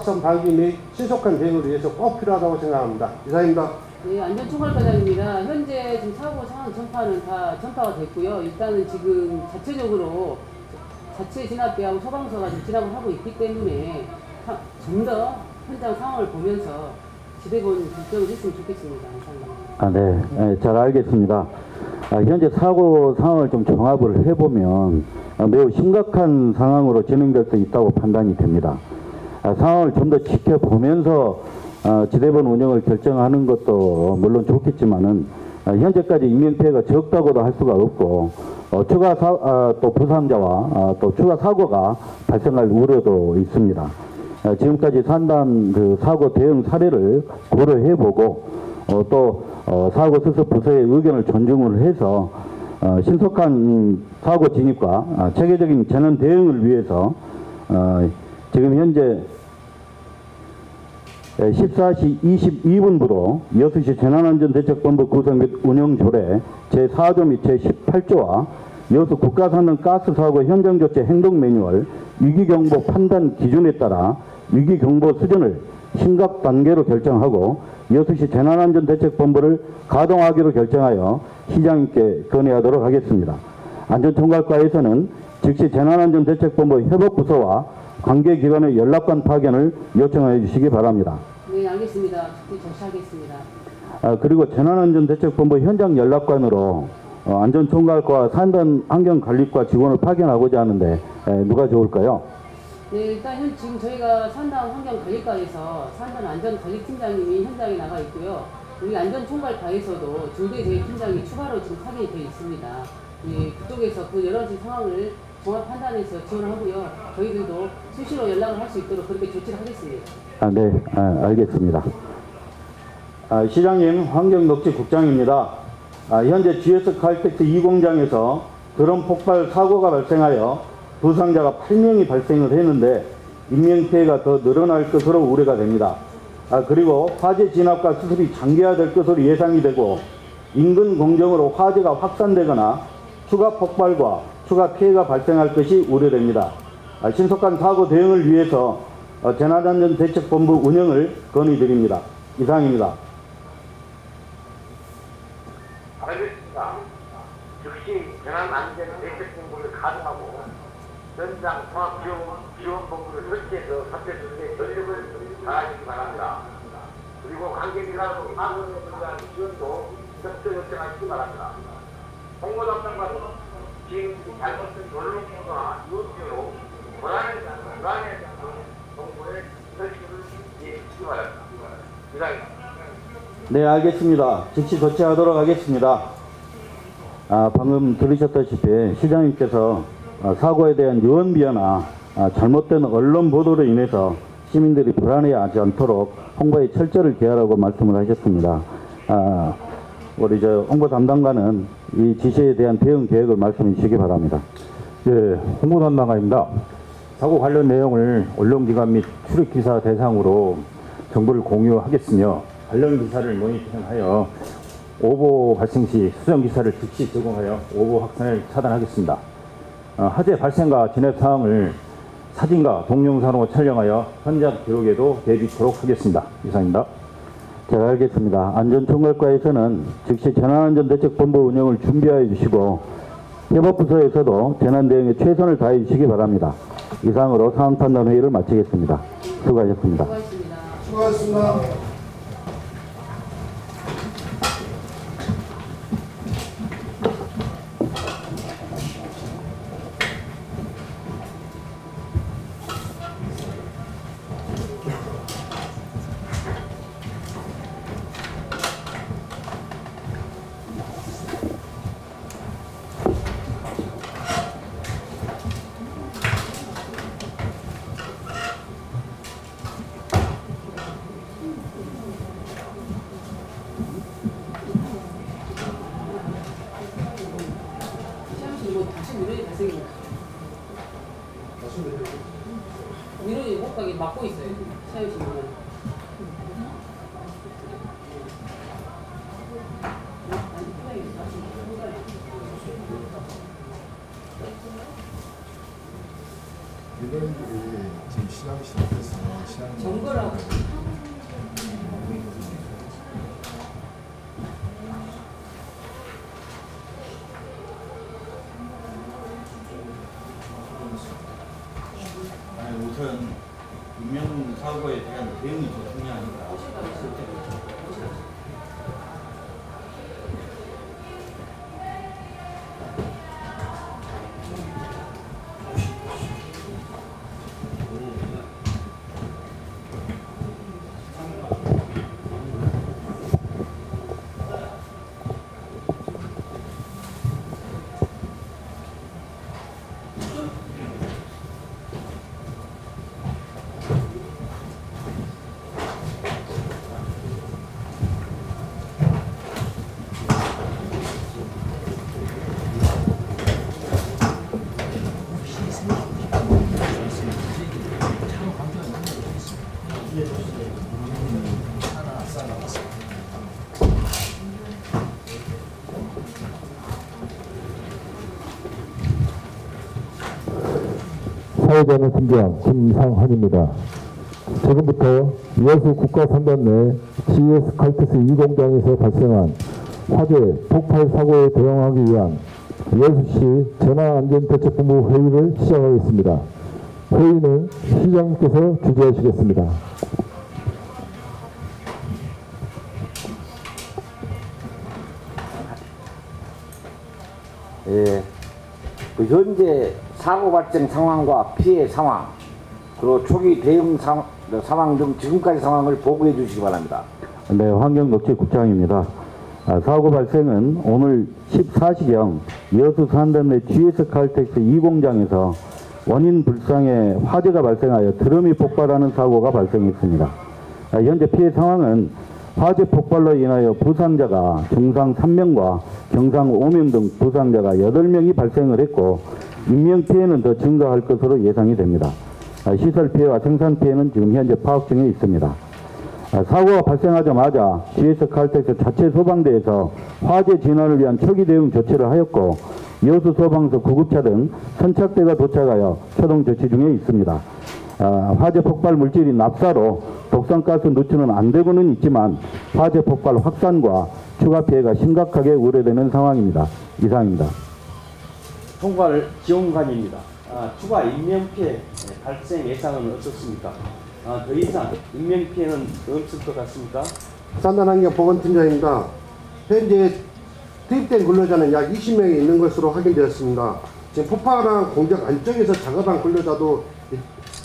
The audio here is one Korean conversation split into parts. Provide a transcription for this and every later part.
확산 방지 및 신속한 대응을 위해서 꼭 필요하다고 생각합니다. 이상입니다. 네, 안전총괄과장입니다. 현재 지금 사고 상황 전파는 다 전파가 됐고요. 일단은 지금 자체적으로 자체 진압대하고 소방서가 지금 진압을 하고 있기 때문에 좀 더 현장 상황을 보면서 지대본 결정을 했으면 좋겠습니다. 네, 잘 알겠습니다. 현재 사고 상황을 좀 종합을 해보면 매우 심각한 상황으로 진행될 수 있다고 판단이 됩니다. 상황을 좀 더 지켜보면서 지대본 운영을 결정하는 것도 물론 좋겠지만은 현재까지 인명피해가 적다고도 할 수가 없고 추가 또 부상자와 또 추가 사고가 발생할 우려도 있습니다. 지금까지 산단 그 사고 대응 사례를 고려해보고 또 사고 수습 부서의 의견을 존중을 해서 신속한 사고 진입과 체계적인 재난 대응을 위해서 지금 현재 14시 22분부로 여수시 재난안전대책본부 구성 및 운영 조례 제4조 및 제18조와 여수 국가산업 가스사고 현장조치 행동 매뉴얼 위기경보 판단 기준에 따라 위기경보 수준을 심각 단계로 결정하고 여수시 재난안전대책본부를 가동하기로 결정하여 시장님께 건의하도록 하겠습니다. 안전총괄과에서는 즉시 재난안전대책본부 협업부서와 관계기관의 연락관 파견을 요청해 주시기 바랍니다. 네, 알겠습니다. 조치하겠습니다. 그리고 재난안전대책본부 현장 연락관으로 안전총괄과 산단환경관리과 직원을 파견하고자 하는데 누가 좋을까요? 네, 일단 지금 저희가 산단환경관리과에서 산단안전관리팀장님이 현장에 나가 있고요. 우리 안전총괄과에서도 중대 저희 팀장이 추가로 지금 파견이 되어 있습니다. 예, 그쪽에서 그 여러 가지 상황을 종합 판단해서 지원하고요. 저희들도 수시로 연락을 할 수 있도록 그렇게 조치를 하겠습니다. 네, 알겠습니다. 시장님, 환경녹지국장입니다. 현재 GS 칼텍스 2공장에서 드럼 폭발 사고가 발생하여 부상자가 8명이 발생을 했는데 인명피해가 더 늘어날 것으로 우려가 됩니다. 그리고 화재 진압과 수습이 장기화될 것으로 예상이 되고 인근 공정으로 화재가 확산되거나 추가 폭발과 추가 피해가 발생할 것이 우려됩니다. 신속한 사고 대응을 위해서 재난안전대책본부 운영을 건의드립니다. 이상입니다. 알겠습니다. 즉시 재난안전대책본부를 가동하고 현장 통합지원본부를 설치해서 사태 수습에 전력을 다하시기 바랍니다. 그리고 관계기관으로 사고에 대한 지원도 적극 요청하시기 바랍니다. 홍보 담당관은 지금 잘못된 언론보도나 유튜브로 불안에 대한 정보의 설치를 해주시기 바랍니다. 이상입니다. 네, 알겠습니다. 즉시 조치하도록 하겠습니다. 방금 들으셨다시피 시장님께서 사고에 대한 유언비어나 잘못된 언론 보도로 인해서 시민들이 불안해하지 않도록 홍보에 철저를 기하라고 말씀을 하셨습니다. 우리 홍보 담당관은 이 지시에 대한 대응 계획을 말씀해 주시기 바랍니다. 예, 홍보 담당관입니다. 사고 관련 내용을 언론기관 및 출입기사 대상으로 정보를 공유하겠으며 관련 기사를 모니터링하여 오보 발생 시 수정 기사를 즉시 제공하여 오보 확산을 차단하겠습니다. 화재 발생과 진압 사항을 사진과 동영상으로 촬영하여 현장 기록에도 대비토록 하겠습니다. 이상입니다. 잘 알겠습니다. 안전총괄과에서는 즉시 재난안전대책본부 운영을 준비하여 주시고 협업부서에서도 재난대응에 최선을 다해 주시기 바랍니다. 이상으로 상황판단회의를 마치겠습니다. 수고하셨습니다. 수고하셨습니다. 민원이 못 가게 막고 있어요. 사회신문은. 민원들이 지금 시작이 시작됐어요. 뭐라고? 아니, 우선 인명사고에 대한 대응이 더 중요하니까. 사회자는 김대왕, 김상환입니다. 지금부터 여수 국가산단 내 GS 칼텍스 2공장에서 발생한 화재 폭발 사고에 대응하기 위한 여수시 재난안전대책본부 회의를 시작하겠습니다. 회의는 시장님께서 주재하시겠습니다. 예, 현재 사고 발생 상황과 피해 상황, 그리고 초기 대응 상황 등 지금까지 상황을 보고해 주시기 바랍니다. 네, 환경녹지국장입니다. 사고 발생은 오늘 14시경 여수 산단 내 GS 칼텍스 2공장에서 원인 불상의 화재가 발생하여 드럼이 폭발하는 사고가 발생했습니다. 현재 피해 상황은 화재 폭발로 인하여 부상자가 중상 3명과 경상 5명 등 부상자가 8명이 발생을 했고 인명피해는 더 증가할 것으로 예상이 됩니다. 시설 피해와 생산 피해는 지금 현재 파악 중에 있습니다. 사고가 발생하자마자 GS 칼텍스 자체 소방대에서 화재 진화를 위한 초기 대응 조치를 하였고 여수 소방서 구급차 등 선착대가 도착하여 초동 조치 중에 있습니다. 화재 폭발 물질인 납사로 독성가스 누출은 안 되고는 있지만 화재 폭발 확산과 추가 피해가 심각하게 우려되는 상황입니다. 이상입니다. 총괄 지원관입니다. 추가 인명피해 발생 예상은 어떻습니까? 더 이상 인명피해는 없을 것 같습니까? 산단환경보건팀장입니다. 현재 투입된 근로자는 약 20명이 있는 것으로 확인되었습니다. 지금 폭발한 공장 안쪽에서 작업한 근로자도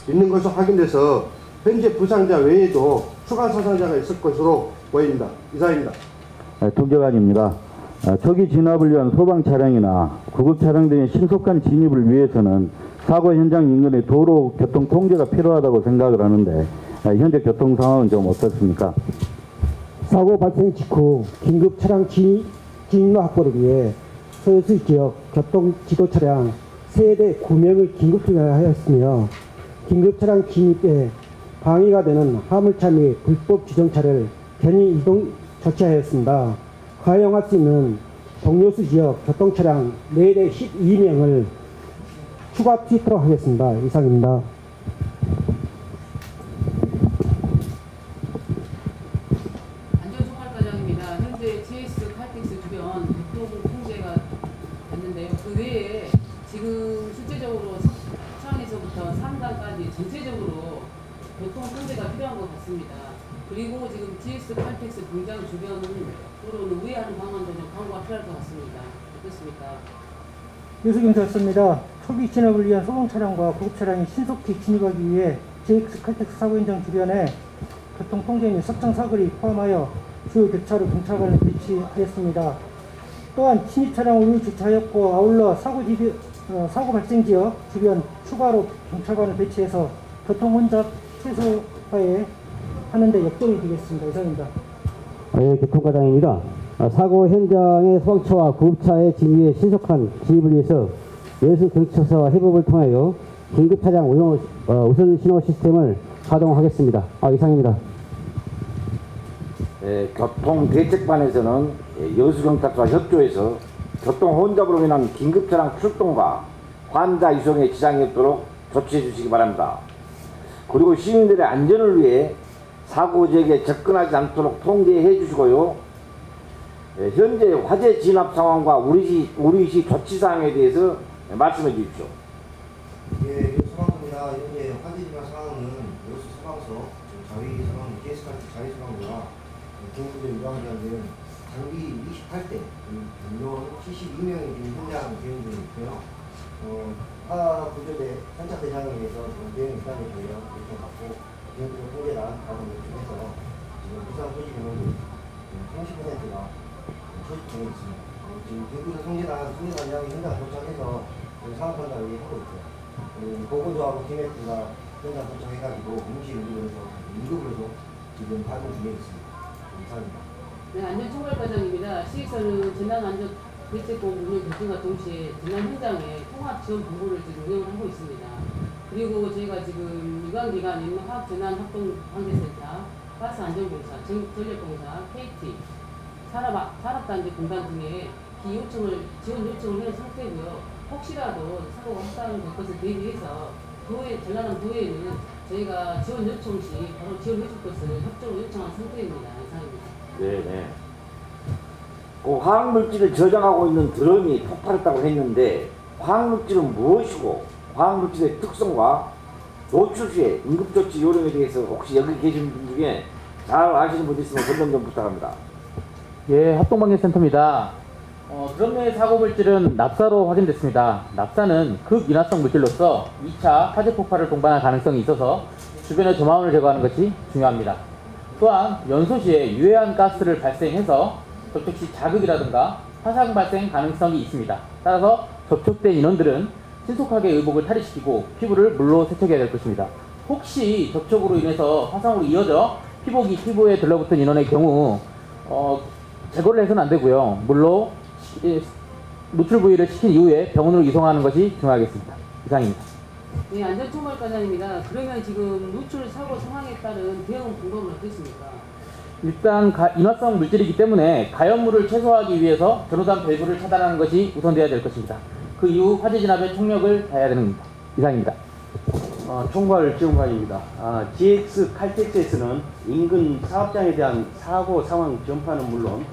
있는 것으로 확인돼서 현재 부상자 외에도 추가 사상자가 있을 것으로 보입니다. 이상입니다. 통제관입니다. 초기 진압을 위한 소방 차량이나 구급 차량 등의 신속한 진입을 위해서는 사고 현장 인근의 도로 교통 통제가 필요하다고 생각을 하는데 현재 교통 상황은 좀 어떻습니까? 사고 발생 직후 긴급 차량 진입로 확보를 위해 서울시 지역 교통 지도 차량 세대 9명을 긴급 투입하였으며 긴급 차량 진입에 방해가 되는 화물차 및 불법 주정차를 견인 이동 조치하였습니다. 가용할 수 있는 동료수 지역 교통차량 4대 12명을 추가 투입하도록 하겠습니다. 이상입니다. 안전총괄과장입니다. 현재 GS 칼텍스 주변 교통 통제가 됐는데요. 그 외에 지금 실제적으로 차원에서부터 3단까지 전체적으로 교통 통제가 필요한 것 같습니다. 그리고 지금 GS 칼텍스 공장 주변으로는 우회하는 방안도 좀 강구가 필요할 것 같습니다. 어떻습니까? 여수경찰서입니다. 초기 진압을 위한 소방 차량과 구급 차량이 신속히 진입하기 위해 GS 칼텍스 사고 현장 주변에 교통 통제 및 석장 사거리 포함하여 주요 교차로 경찰관을 배치하였습니다. 또한 침입 차량을 주차하였고 아울러 사고 발생 지역 주변 추가로 경찰관을 배치해서 교통 혼잡 최소화에 하는데 역동이 되겠습니다. 이상입니다. 네, 교통과장입니다. 사고 현장의 소방차와 구급차의 진입에 신속한 진입을 위해서 여수경찰서와 협업을 통하여 긴급 차량 우선 신호 시스템을 가동하겠습니다. 이상입니다. 교통대책반에서는 여수경찰서와 협조해서 교통 혼잡으로 인한 긴급 차량 출동과 환자 이송에 지장이 없도록 조치해 주시기 바랍니다. 그리고 시민들의 안전을 위해 사고 지역에 접근하지 않도록 통제해 주시고요. 현재 화재 진압 상황과 우리시 조치 사항에 대해서 말씀해 주십시오. 예, 소방서입니다. 현재 화재 진압 상황은 여수 소방서 자위 소방, GS칼텍스 자위 소방과 중부대 유방장들은 장비 28대, 인원 72명이 지금 현장 대응 중에 있고요. 화구조대 선착 대상에 의해서 대응 기간에 저희가 요청받고 지금부터 통제 나간 과정을 통해서 지금 부상 소식 인원이 30%가 소집되어 있습니다. 지금 대구에서 통제단장이 현장 도착해서 상황 판단을 하고 있고요. 보건소하고 팀에트가 현장 도착해가지고 응시 응급으로도 지금 발동 중에 있습니다. 감사합니다. 네, 안전총괄과장입니다. 시에서는 재난안전 대책본 운영 결정과 동시에 재난 현장에 통합 지원 본부를 지금 운영을 하고 있습니다. 그리고 저희가 지금 유관기관인 화학재난합동관계센터, 가스안전공사, 전력공사, KT, 산업단지 공단 등에 지원 요청을 한 상태고요. 혹시라도 사고가 확산될 것을 대비해서 전라남 도에는 저희가 지원 요청 시 바로 지원해 줄 것을 협조로 요청한 상태입니다. 이상입니다. 네네. 그 화학물질을 저장하고 있는 드럼이 폭발했다고 했는데 화학물질은 무엇이고 화학물질의 특성과 노출 시의 응급조치 요령에 대해서 혹시 여기 계신 분 중에 잘 아시는 분 있으면 설명 좀 부탁합니다. 예, 합동방재센터입니다. 드럼 내 사고 물질은 납사로 확인됐습니다. 납사는 극인화성 물질로서 2차 화재 폭발을 동반할 가능성이 있어서 주변의 점화원을 제거하는 것이 중요합니다. 또한 연소 시에 유해한 가스를 발생해서 접촉 시 자극이라든가 화상 발생 가능성이 있습니다. 따라서 접촉된 인원들은 신속하게 의복을 탈의시키고 피부를 물로 세척해야 될 것입니다. 혹시 접촉으로 인해서 화상으로 이어져 피복이 피부에 들러붙은 인원의 경우 제거를 해서는 안 되고요. 물로 노출 부위를 시킨 이후에 병원으로 이송하는 것이 중요하겠습니다. 이상입니다. 네, 안전총괄과장입니다. 그러면 지금 노출 사고 상황에 따른 대응 방법은 어떻습니까? 일단 인화성 물질이기 때문에 가연물을 최소화하기 위해서 전후단 밸브를 차단하는 것이 우선되어야 될 것입니다. 그 이후 화재 진압에 총력을 다해야 되는 겁니다. 이상입니다. 총괄 지원관입니다. GX 칼텍스에서는 인근 사업장에 대한 사고 상황 전파는 물론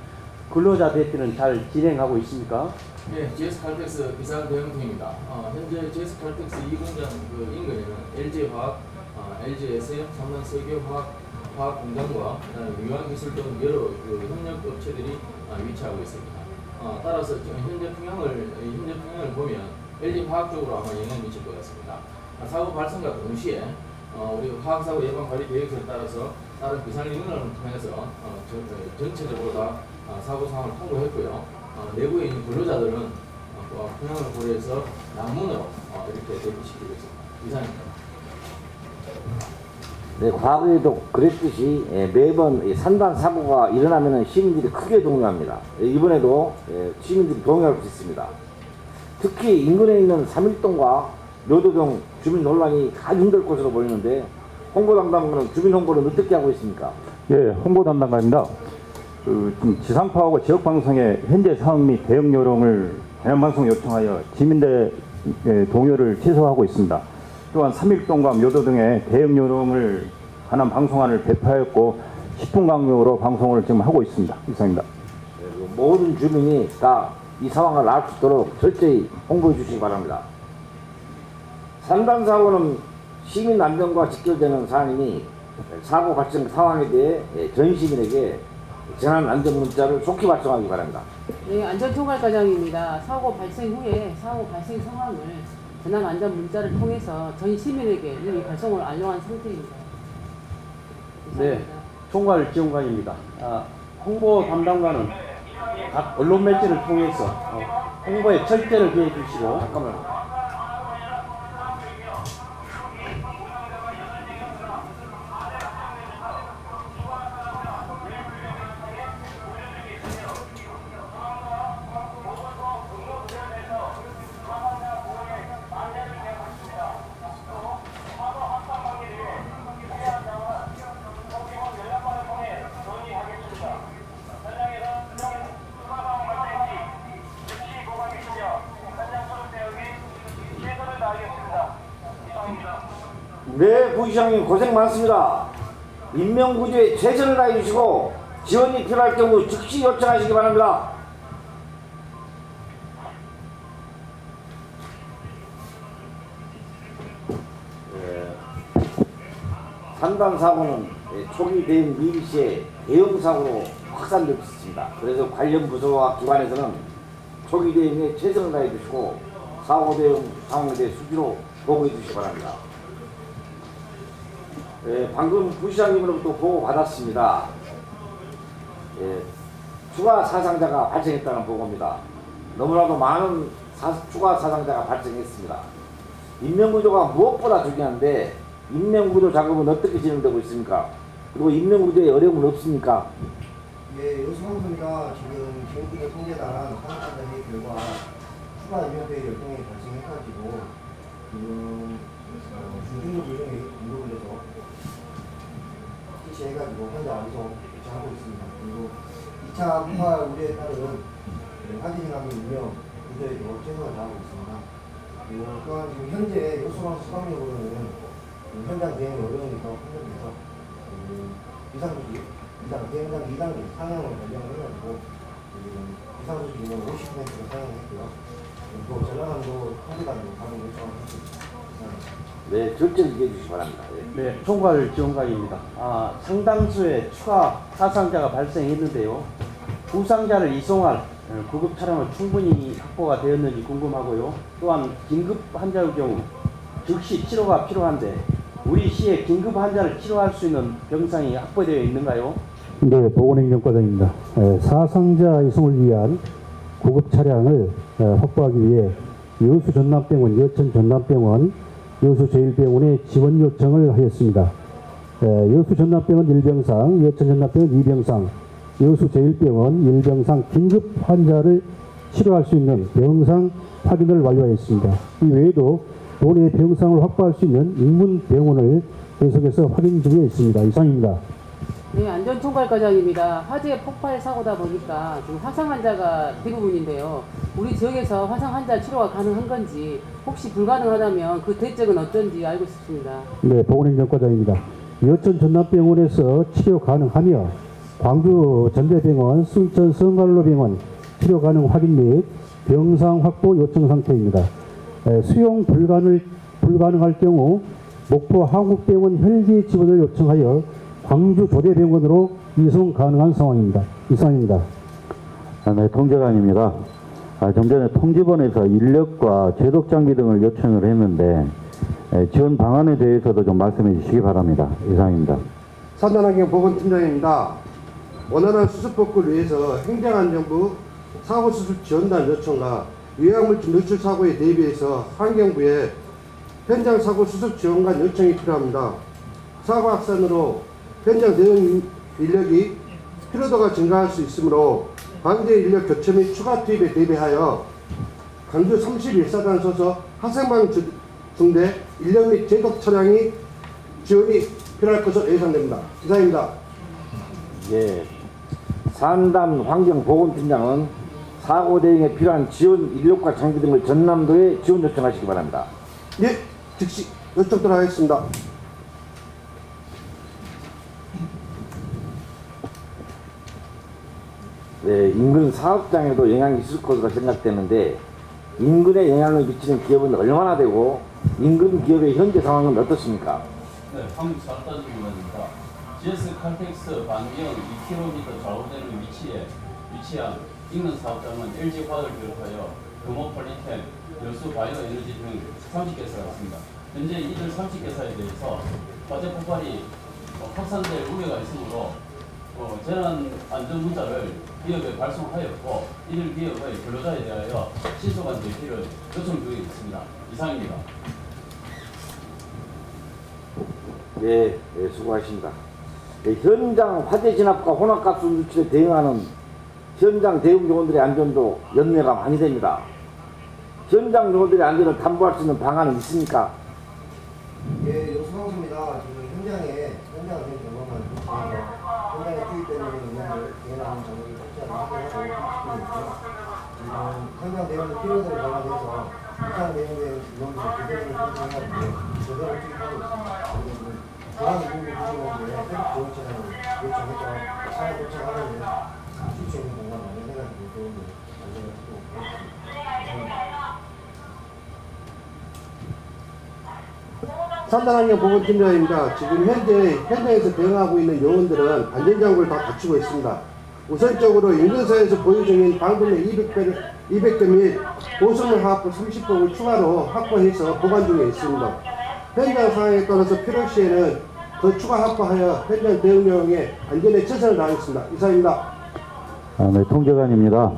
근로자 대피는 잘 진행하고 있습니까? 네, GS 칼텍스 비상 대응팀입니다. 현재 GS 칼텍스 2공장 인근에는 LG화학, LGSM, 삼성석유화학 공장과 유한기술 등 여러 협력 업체들이 위치하고 있습니다. 따라서 현재 평양을 보면 LG화학 쪽으로 아마 영향을 미칠 것 같습니다. 사고 발생과 동시에 우리 화학사고 예방관리 계획서에 따라서 다른 비상인원을 통해서 전체적으로 다 사고 상황을 통보했고요. 내부에 있는 근로자들은 평양을 고려해서 남문으로 이렇게 대피시키고 있습니다. 이상입니다. 네, 과거에도 그랬듯이 매번 산단 사고가 일어나면 시민들이 크게 동요합니다. 이번에도 시민들이 동요할 수 있습니다. 특히 인근에 있는 삼일동과 묘도동 주민 논란이 아주 힘들 것으로 보이는데 홍보 담당관은 주민 홍보를 어떻게 하고 있습니까? 예, 홍보 담당관입니다. 지상파하고 지역방송의 현재 상황 및 대응 요령을 대한방송 요청하여 시민들의 동요를 취소하고 있습니다. 또한 삼일동과 묘도 등의 대응 요령을 관한 방송안을 배포하였고 10분 강요로 방송을 지금 하고 있습니다. 이상입니다. 모든 주민이 다 이 상황을 알 수 있도록 철저히 홍보해 주시기 바랍니다. 산단사고는 시민 안전과 직결되는 사안이니 사고 발생 상황에 대해 전 시민에게 재난 안전 문자를 속히 발송하기 바랍니다. 네, 안전총괄과장입니다. 사고 발생 후에 사고 발생 상황을 재난 안전 문자를 통해서 전 시민에게 이미 발송을 완료한 상태입니다. 네, 총괄 지원관입니다. 홍보 담당관은 각 언론 매체를 통해서 홍보에 철저를 기해 주시고 잠깐만요. 부시장님 고생 많습니다. 인명구조에 최선을 다해 주시고 지원이 필요할 경우 즉시 요청하시기 바랍니다. 산단 사고는 초기 대응 미비 시에 대형 사고로 확산될 수 있습니다. 그래서 관련 부서와 기관에서는 초기 대응에 최선을 다해 주시고 사고 대응 상황에 대해 수시로 보고해 주시기 바랍니다. 방금 부시장님으로부터 보고 받았습니다. 추가 사상자가 발생했다는 보고입니다. 너무나도 많은 추가 사상자가 발생했습니다. 인명구조가 무엇보다 중요한데 인명구조 작업은 어떻게 진행되고 있습니까? 그리고 인명구조에 어려움은 없습니까? 예, 요수방송이가 지금 기업군의 통제에 따른 사상자의 결과 추가 인명피해 열동이 발생해가지고 지금 중등급 요정이 공급을 해서 실시해가지고 현재 완성 조치하고 있습니다. 그리고 2차 폭발 우려에 따른 화재진압 인명 구조에도 최선을 다하고 있습니다. 그리고 또한 지금 현재 요수방 수방력으로는 현장 대응이 어려우니까 환경에서 비상조치 대응장 2단계 상향을 변경을 해가지고 비상조치 인원 50%를 상향했고요. 또 전라남도 통계단으로 가동 요청을 했습니다. 네, 절제를 해주시기 바랍니다. 네, 총괄 지원관입니다. 상당수의 추가 사상자가 발생했는데요. 부상자를 이송할 구급 차량은 충분히 확보가 되었는지 궁금하고요. 또한 긴급 환자의 경우 즉시 치료가 필요한데 우리 시에 긴급 환자를 치료할 수 있는 병상이 확보되어 있는가요? 네, 보건행정과장입니다. 사상자 이송을 위한 구급 차량을 확보하기 위해 여수 전남병원, 여천 전남병원, 여수 제1병원에 지원 요청을 하였습니다. 여수 전남병원 1병상, 여천 전남병원 2병상, 여수 제1병원 1병상 긴급 환자를 치료할 수 있는 병상 확인을 완료하였습니다. 이 외에도 도내 병상을 확보할 수 있는 인문병원을 계속해서 확인 중에 있습니다. 이상입니다. 네, 안전총괄과장입니다. 화재 폭발 사고다 보니까 지금 화상 환자가 대부분인데요. 우리 지역에서 화상 환자 치료가 가능한 건지 혹시 불가능하다면 그 대책은 어쩐지 알고 싶습니다. 네, 보건행정과장입니다. 여천 전남병원에서 치료 가능하며 광주 전대병원, 순천 성갈로병원 치료 가능 확인 및 병상 확보 요청 상태입니다. 수용 불가능할 경우 목포 한국병원 혈기 지원을 요청하여 광주 조대병원으로 이송 가능한 상황입니다. 이상입니다. 네, 통제관입니다. 좀 전에 통지본에서 인력과 제독 장비 등을 요청을 했는데 지원 방안에 대해서도 좀 말씀해 주시기 바랍니다. 이상입니다. 산단환경보건팀장입니다. 원활한 수습복구를 위해서 행정안전부 사고수습 지원단 요청과 유해물질 누출 사고에 대비해서 환경부에 현장 사고 수습 지원관 요청이 필요합니다. 사고 확산으로 현장 대응 인력이 피로도가 증가할 수 있으므로 방제 인력 교체 및 추가 투입에 대비하여 광주 31사단 소속 하생방 중대 인력 및 제독 차량이 지원이 필요할 것으로 예상됩니다. 이상입니다. 예, 산단 환경보건팀장은 사고 대응에 필요한 지원 인력과 장비 등을 전남도에 지원 요청하시기 바랍니다. 예, 즉시 요청토록 하겠습니다. 네, 인근 사업장에도 영향이 있을 것으로 생각되는데 인근에 영향을 미치는 기업은 얼마나 되고 인근 기업의 현재 상황은 어떻습니까? 네, 한국사업단지기관입니다. GS 칼텍스 반경 2km 좌우대를 위치한 인근 사업장은 LG화학을 비롯하여 금호폴리텐, 여수 바이오에너지 등 30개사가 있습니다. 현재 이들 30개사에 대해서 화재 폭발이 확산될 우려가 있으므로 재난 안전 문자를 기업에 발송하였고 이들 기업의 근로자에 대하여 신속한 대피를 요청 중에 있습니다. 이상입니다. 네, 네, 수고하십니다. 네, 현장 화재 진압과 혼합가스 누출에 대응하는 현장 대응 요원들의 안전도 연내가 많이 됩니다. 현장 요원들의 안전을 담보할 수 있는 방안은 있습니까? 예, 요수방송입니다. 지금 현장에 경험을 보시면서 현장에 투입되는 인력을 대응하는 장비를 확실하게 확보하고 있고요. 지금 현장 대응 필요들을 관련해서 현장 대응에 인원수 조정을 신청해가지고 조정을 투입하고 있습니다. 중앙 공기 부지공부에 회복 보호 차량을 요청해서 차량 도착하면 쉴 수 있는 공간 마련해가지고 도움을 산단환경 보건팀장입니다. 지금 현장에서 대응하고 있는 요원들은 안전장구를 다 갖추고 있습니다. 우선적으로 인근사에서 보유 중인 방분의 200개 및 보수물 화학부 30봉을 추가로 확보해서 보관 중에 있습니다. 현장 상황에 따라서 필요시에는 더 추가 확보하여 현장 대응용의 안전에 최선을 다하겠습니다. 이상입니다. 네, 통제관입니다.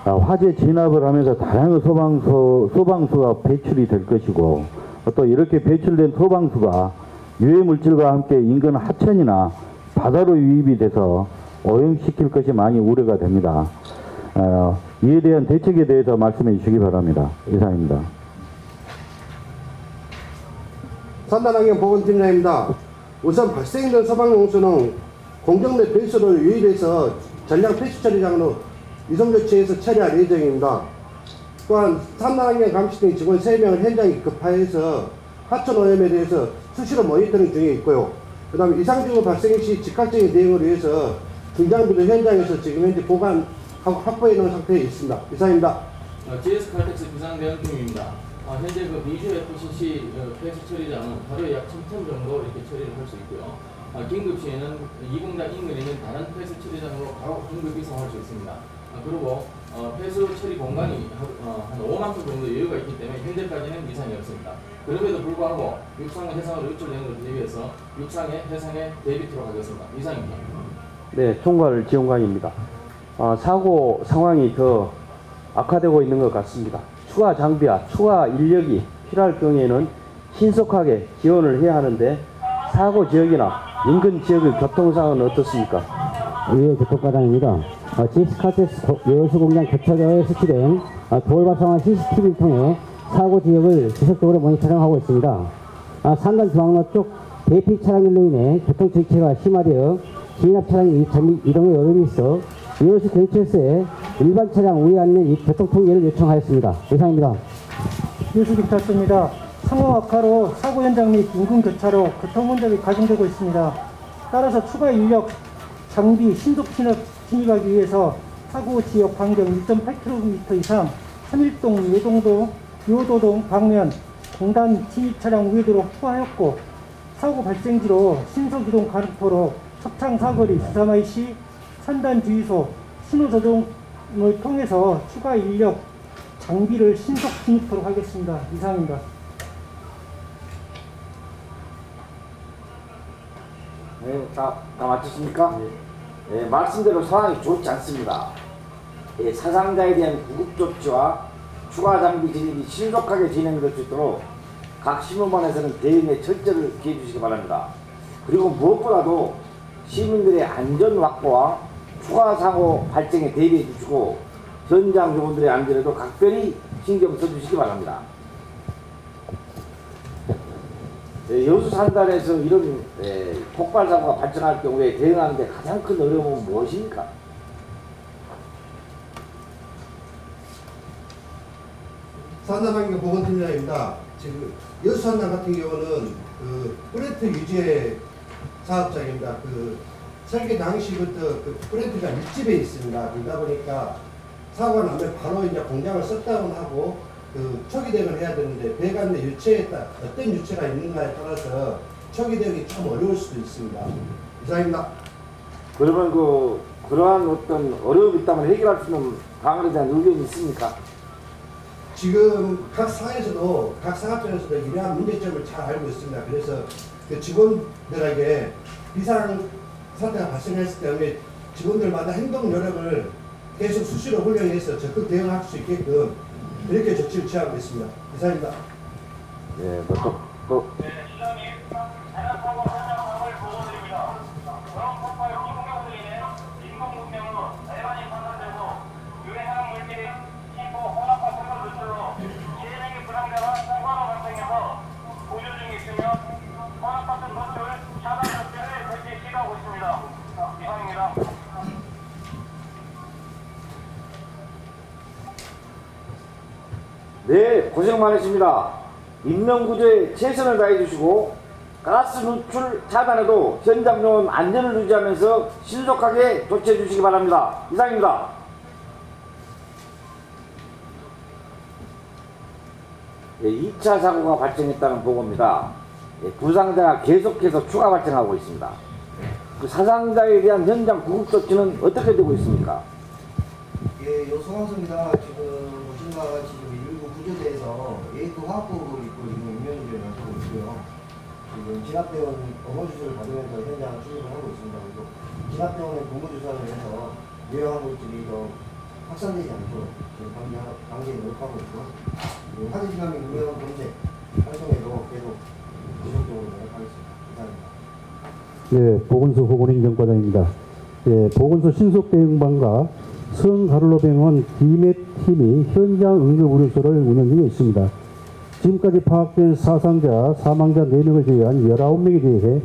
화재 진압을 하면서 다양한 소방수가 배출이 될 것이고 또 이렇게 배출된 소방수가 유해물질과 함께 인근 하천이나 바다로 유입이 돼서 오염시킬 것이 많이 우려가 됩니다. 이에 대한 대책에 대해서 말씀해 주시기 바랍니다. 이상입니다. 산단환경 보건팀장입니다. 우선 발생된 소방용수는 공정 내 배수로 유입해서 전량 폐수 처리장으로 이송조치해서 처리할 예정입니다. 또한 산단환경 감시팀 직원 3명을 현장에 급파해서 하천 오염에 대해서 수시로 모니터링 중에 있고요. 그 다음에 이상지구 발생 시 즉각적인 대응을 위해서 중장비도 현장에서 지금 현재 보관하고 확보해 놓은 상태에 있습니다. 이상입니다. GS 칼텍스 비상대응팀입니다. 현재 그 미주 FCC 폐수 처리장은 하루에 약 1000톤 정도 이렇게 처리를 할 수 있고요. 긴급 시에는 이 공장 인근에 있는 다른 폐수 처리장으로 바로 긴급 이송할 수 있습니다. 그리고 폐수 처리 공간이 한 5만 톤 정도 여유가 있기 때문에 현재까지는 이상이 없습니다. 그럼에도 불구하고 육상 해상으로 유출되는 것을 대비해서 육상에 해상에 대비토록 하겠습니다. 이상입니다. 네, 총괄 지원관입니다. 사고 상황이 더 악화되고 있는 것 같습니다. 추가 장비와 추가 인력이 필요할 경우에는 신속하게 지원을 해야 하는데 사고 지역이나 인근 지역의 교통상황은 어떻습니까? 예, 교통과장입니다. GS 칼텍스 여수공장 교차로에 설치된 돌발상황 CCTV를 통해 사고 지역을 지속적으로 모니터링하고 있습니다. 산단 중앙로 쪽 대피 차량들로 인해 교통 정체가 심화되어 진압 차량이 이동에 어려움이 있어 여수 경찰서에 일반 차량 우회 안내 및 교통 통제를 요청하였습니다. 이상입니다. 여수경찰서입니다. 상황 악화로 사고 현장 및 인근 교차로 교통 혼잡이 가중되고 있습니다. 따라서 추가 인력, 장비, 신속 진입하기 위해서 사고 지역 반경 1.8km 이상 3일동, 예동도, 요도동 방면 공단 진입 차량 우회도로 확보하였고 사고 발생지로 신속 이동 가능토록 석창 사거리 주사마이시 산단 주유소 신호조정을 통해서 추가 인력, 장비를 신속 진입토록 하겠습니다. 이상입니다. 네, 다 맞추십니까? 네, 말씀대로 상황이 좋지 않습니다. 사상자에 대한 구급조치와 추가 장비 진입이 신속하게 진행될 수 있도록 각 신호반에서는 대응에 철저를 기해 주시기 바랍니다. 그리고 무엇보다도 시민들의 안전 확보와 추가 사고 발생에 대비해 주시고 현장 요원들의 안전에도 각별히 신경 써주시기 바랍니다. 여수 산단에서 이런 폭발 사고가 발생할 경우에 대응하는데 가장 큰 어려움은 무엇입니까? 산단환경 보건팀장입니다. 지금 여수 산단 같은 경우는 그 프레트 유지의 사업장입니다. 그 설계 당시부터 그 프레트가 밀집해 있습니다. 그러다 보니까 사고가 나면 바로 이제 공장을 셧다운하고 그 초기 대응을 해야 되는데 배관 내 유체에 따라 어떤 유체가 있는가에 따라서 초기 대응이 좀 어려울 수도 있습니다. 이상입니다. 그러면 그러한 어떤 어려움이 있다면 해결할 수 있는 방안에 대한 의견이 있습니까? 지금 각 사에서도 각 사업장에서도 이러한 문제점을 잘 알고 있습니다. 그래서 그 직원들에게 비상 사태가 발생했을 때 직원들마다 행동 노력을 계속 수시로 훈련해서 적극 대응할 수 있게끔 이렇게 조치를 취하고 있습니다. 이상입니다. 네, 네, 고생 많으십니다. 인명구조에 최선을 다해 주시고 가스 누출 차단에도 현장 요원 안전을 유지하면서 신속하게 조치해 주시기 바랍니다. 이상입니다. 예, 2차 사고가 발생했다는 보고입니다. 예, 부상자가 계속해서 추가 발생하고 있습니다. 그 사상자에 대한 현장 구급 조치는 어떻게 되고 있습니까? 예, 요 상황입니다. 지금 보시는 바와 같이 지금 119 구조대에서 A2 화학복을 입고 지금 인명인지를 하고 있고요. 지금 진압대원 어머주사를 받으면서 현장을 출입을 하고 있습니다. 그리고 진압대원의 공무주사를 해서 뇌화학 물질이 더 확산되지 않도록 지금 방지에 노력하고 있고, 화재 진압이 유명한 검색 활동에도 계속 지속적으로 노력하겠습니다. 이상입니다. 네, 보건소 호건행정과장입니다. 예, 보건소 신속대응반과 성가를로병원 DME팀이 현장 응급의료소를 운영 중에 있습니다. 지금까지 파악된 사상자, 사망자 4명을 제외한 19명에 대해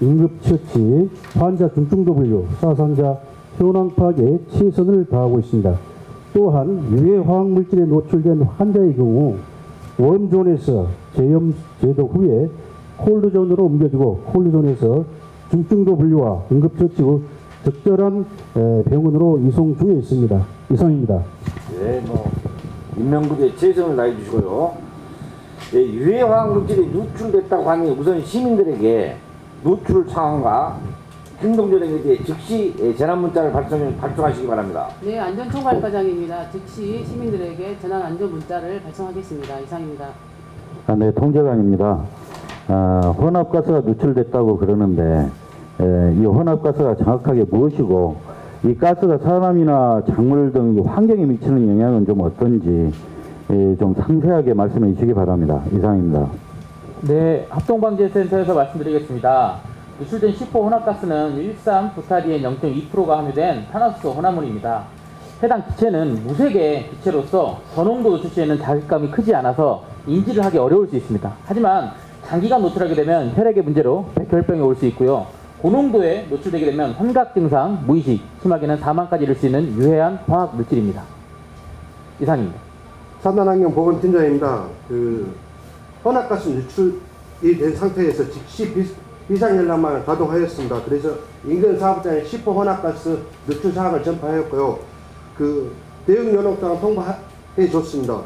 응급처치, 환자 중증도 분류, 사상자 현황 파악에 최선을 다하고 있습니다. 또한 유해 화학물질에 노출된 환자의 경우 웜존에서 제염 제도 후에 콜드존으로 옮겨지고 콜드존에서 중증도 분류와 응급처치 후 적절한 병원으로 이송 중에 있습니다. 이상입니다. 네, 인명구조에 최선을 다해 주시고요. 네, 유해 화학물질이 누출됐다고 하니 우선 시민들에게 누출 상황과 행동 조정에 대해 즉시 재난 문자를 발송하시기 바랍니다. 네, 안전총괄과장입니다. 즉시 시민들에게 재난 안전 문자를 발송하겠습니다. 이상입니다. 네, 통제관입니다. 혼합가스가 누출됐다고 그러는데 이 혼합가스가 정확하게 무엇이고 이 가스가 사람이나 작물 등 환경에 미치는 영향은 좀 어떤지 좀 상세하게 말씀해 주시기 바랍니다. 이상입니다. 네, 합동방재센터에서 말씀드리겠습니다. 누출된 C4 혼합가스는 13 부타디엔 0.2%가 함유된 탄화수소 혼합물입니다. 해당 기체는 무색의 기체로서 저농도 노출 시에는 자극감이 크지 않아서 인지를 하기 어려울 수 있습니다. 하지만 장기간 노출하게 되면 혈액의 문제로 백혈병이 올 수 있고요. 고농도에 노출되게 되면 환각 증상, 무의식, 심하게는 사망까지 이를 수 있는 유해한 화학 물질입니다. 이상입니다. 산단환경보건팀장입니다. 혼합가스 누출이 된 상태에서 즉시 비상연락망을 가동하였습니다. 그래서 인근 사업장에 C4 혼합가스 누출 사항을 전파하였고요. 대응 연옥장 통보해 줬습니다.